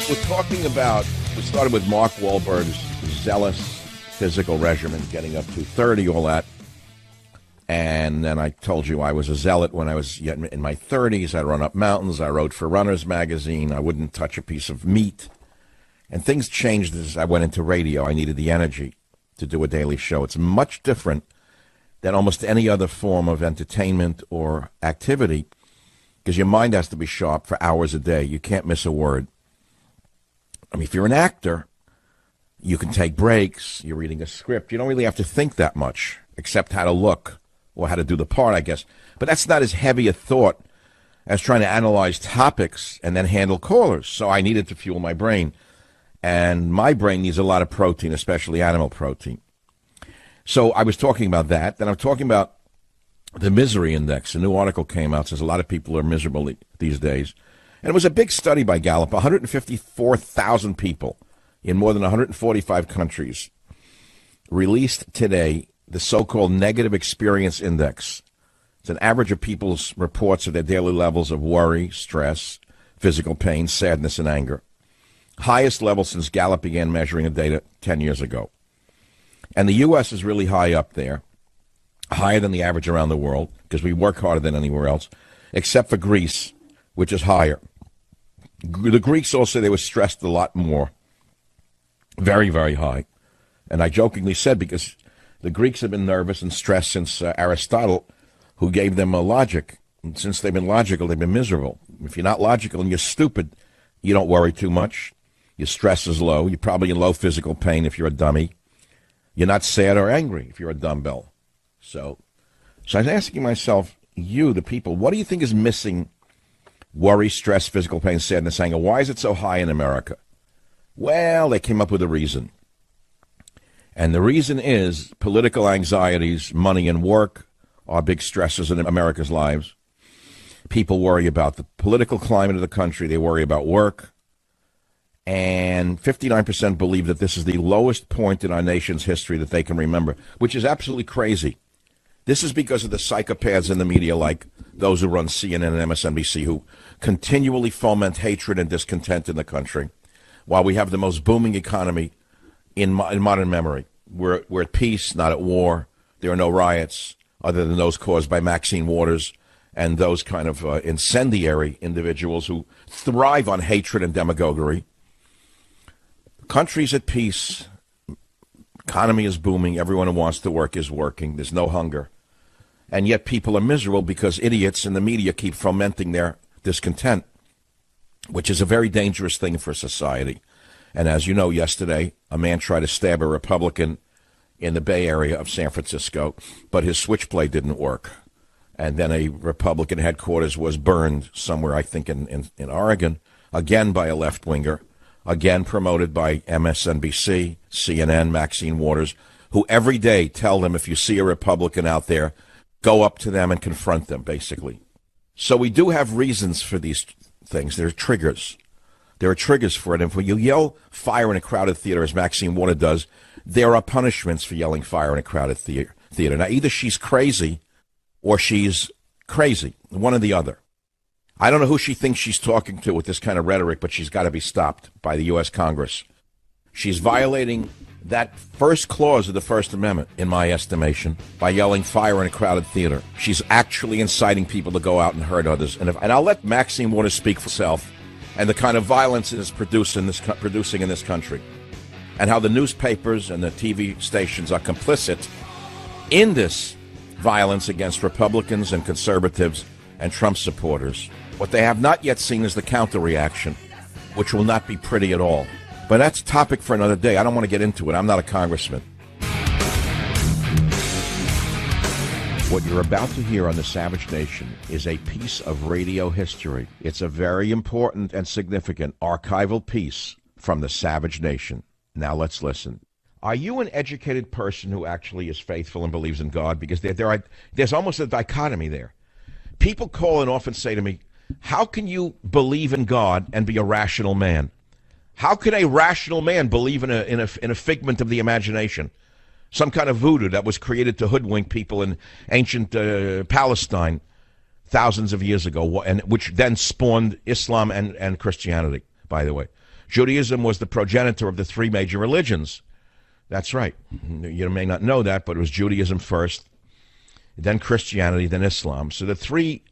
We're talking about, we started with Mark Wahlberg's zealous physical regimen, getting up to 30, all that. And then I told you I was a zealot when I was yet in my 30s. I run up mountains. I wrote for Runner's Magazine. I wouldn't touch a piece of meat. And things changed as I went into radio. I needed the energy to do a daily show. It's much different than almost any other form of entertainment or activity because your mind has to be sharp for hours a day. You can't miss a word. I mean, if you're an actor, you can take breaks. You're reading a script. You don't really have to think that much, except how to look or how to do the part, I guess. But that's not as heavy a thought as trying to analyze topics and then handle callers. So I needed to fuel my brain. And my brain needs a lot of protein, especially animal protein. So I was talking about that. Then I'm talking about the misery index. A new article came out. Says a lot of people are miserable these days. And it was a big study by Gallup, 154,000 people in more than 145 countries released today the so-called Negative Experience Index. It's an average of people's reports of their daily levels of worry, stress, physical pain, sadness, and anger. Highest level since Gallup began measuring the data 10 years ago. And the U.S. is really high up there, higher than the average around the world, because we work harder than anywhere else, except for Greece, which is higher. The Greeks also, they were stressed a lot more. Very, very high. And I jokingly said, because the Greeks have been nervous and stressed since Aristotle, who gave them a logic. And since they've been logical, they've been miserable. If you're not logical and you're stupid, you don't worry too much. Your stress is low. You're probably in low physical pain if you're a dummy. You're not sad or angry if you're a dumbbell. So I was asking myself, you, the people, what do you think is missing? Worry, stress, physical pain, sadness, anger. Why is it so high in America? Well, they came up with a reason. And the reason is political anxieties, money and work are big stressors in America's lives. People worry about the political climate of the country. They worry about work. And 59% believe that this is the lowest point in our nation's history that they can remember, which is absolutely crazy. This is because of the psychopaths in the media, like those who run CNN and MSNBC, who continually foment hatred and discontent in the country, while we have the most booming economy in modern memory. We're at peace, not at war. There are no riots other than those caused by Maxine Waters and those kind of incendiary individuals who thrive on hatred and demagoguery. Country's at peace. Economy is booming. Everyone who wants to work is working. There's no hunger. And yet people are miserable because idiots in the media keep fomenting their discontent, which is a very dangerous thing for society. And as you know, yesterday, a man tried to stab a Republican in the Bay Area of San Francisco, but his switchblade didn't work. And then a Republican headquarters was burned somewhere, I think, in Oregon, again by a left-winger, again promoted by MSNBC, CNN, Maxine Waters, who every day tell them if you see a Republican out there, go up to them and confront them, basically. So we do have reasons for these things. There are triggers. There are triggers for it. And when you yell fire in a crowded theater, as Maxine Waters does, there are punishments for yelling fire in a crowded theater. Now, either she's crazy or she's crazy, one or the other. I don't know who she thinks she's talking to with this kind of rhetoric, but she's got to be stopped by the U.S. Congress. She's violating that first clause of the First Amendment, in my estimation, by yelling fire in a crowded theater. She's actually inciting people to go out and hurt others. And I'll let Maxine Waters speak for herself and the kind of violence it is producing in this country, and how the newspapers and the TV stations are complicit in this violence against Republicans and conservatives and Trump supporters. What they have not yet seen is the counter-reaction, which will not be pretty at all. But that's a topic for another day. I don't want to get into it. I'm not a congressman. What you're about to hear on The Savage Nation is a piece of radio history. It's a very important and significant archival piece from The Savage Nation. Now let's listen. Are you an educated person who actually is faithful and believes in God? Because there's almost a dichotomy there. People call and often say to me, how can you believe in God and be a rational man? How can a rational man believe in a figment of the imagination? Some kind of voodoo that was created to hoodwink people in ancient Palestine thousands of years ago, and which then spawned Islam and Christianity, by the way. Judaism was the progenitor of the three major religions. That's right. You may not know that, but it was Judaism first, then Christianity, then Islam. So the three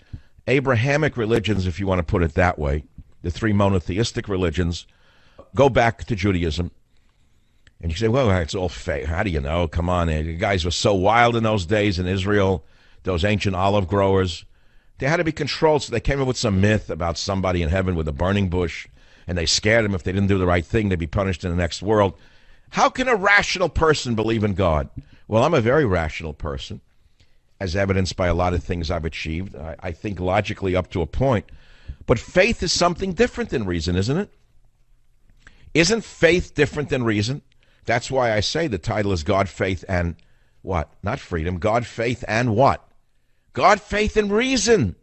Abrahamic religions, if you want to put it that way, the three monotheistic religions, go back to Judaism. And you say, well, it's all fake. How do you know? Come on. The guys were so wild in those days in Israel, those ancient olive growers. They had to be controlled, so they came up with some myth about somebody in heaven with a burning bush, and they scared them if they didn't do the right thing, they'd be punished in the next world. How can a rational person believe in God? Well, I'm a very rational person, as evidenced by a lot of things I've achieved. I think logically up to a point. But faith is something different than reason, isn't it? Isn't faith different than reason? That's why I say the title is God, Faith, and what? Not freedom. God, Faith, and what? God, Faith, and reason.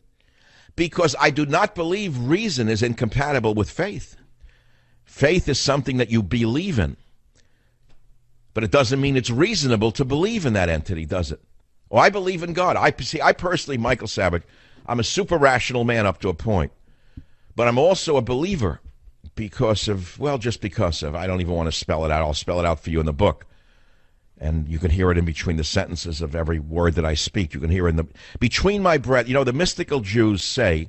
Because I do not believe reason is incompatible with faith. Faith is something that you believe in. But it doesn't mean it's reasonable to believe in that entity, does it? Well, I believe in God. I personally, Michael Savage, I'm a super rational man up to a point. But I'm also a believer because of, well, just because of. I don't even want to spell it out. I'll spell it out for you in the book. And you can hear it in between the sentences of every word that I speak. You can hear it in the between my breath. You know, the mystical Jews say,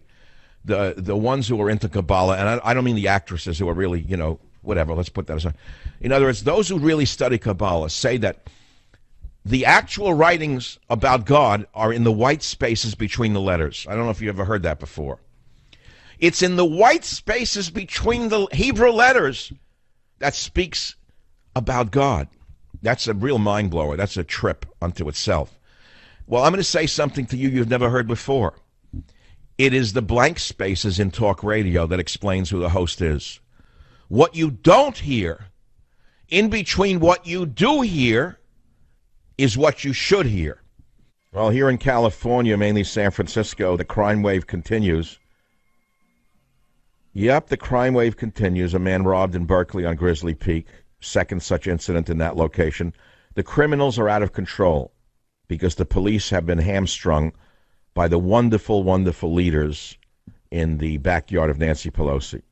the ones who are into Kabbalah, and I don't mean the actresses who are really, you know, whatever, let's put that aside. In other words, those who really study Kabbalah say that the actual writings about God are in the white spaces between the letters. I don't know if you ever heard that before. It's in the white spaces between the Hebrew letters that speaks about God. That's a real mind blower. That's a trip unto itself. Well, I'm going to say something to you you've never heard before. It is the blank spaces in talk radio that explains who the host is. What you don't hear, in between what you do hear, is what you should hear. Well, here in California, mainly San Francisco, the crime wave continues. Yep, the crime wave continues. A man robbed in Berkeley on Grizzly Peak. Second such incident in that location. The criminals are out of control because the police have been hamstrung by the wonderful, wonderful leaders in the backyard of Nancy Pelosi.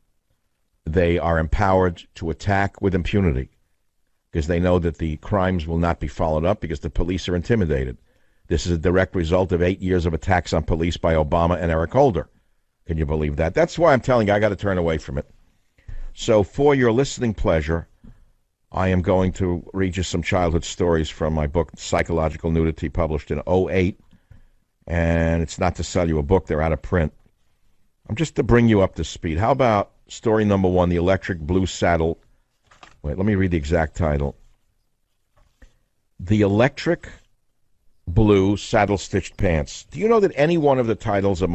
They are empowered to attack with impunity because they know that the crimes will not be followed up because the police are intimidated. This is a direct result of 8 years of attacks on police by Obama and Eric Holder. Can you believe that? That's why I'm telling you I got to turn away from it. So for your listening pleasure, I am going to read you some childhood stories from my book, Psychological Nudity, published in 2008. And it's not to sell you a book. They're out of print. I'm just to bring you up to speed. How about story number 1, The Electric Blue Saddle. Wait, let me read the exact title. The Electric Blue Saddle Stitched Pants. Do you know that any one of the titles of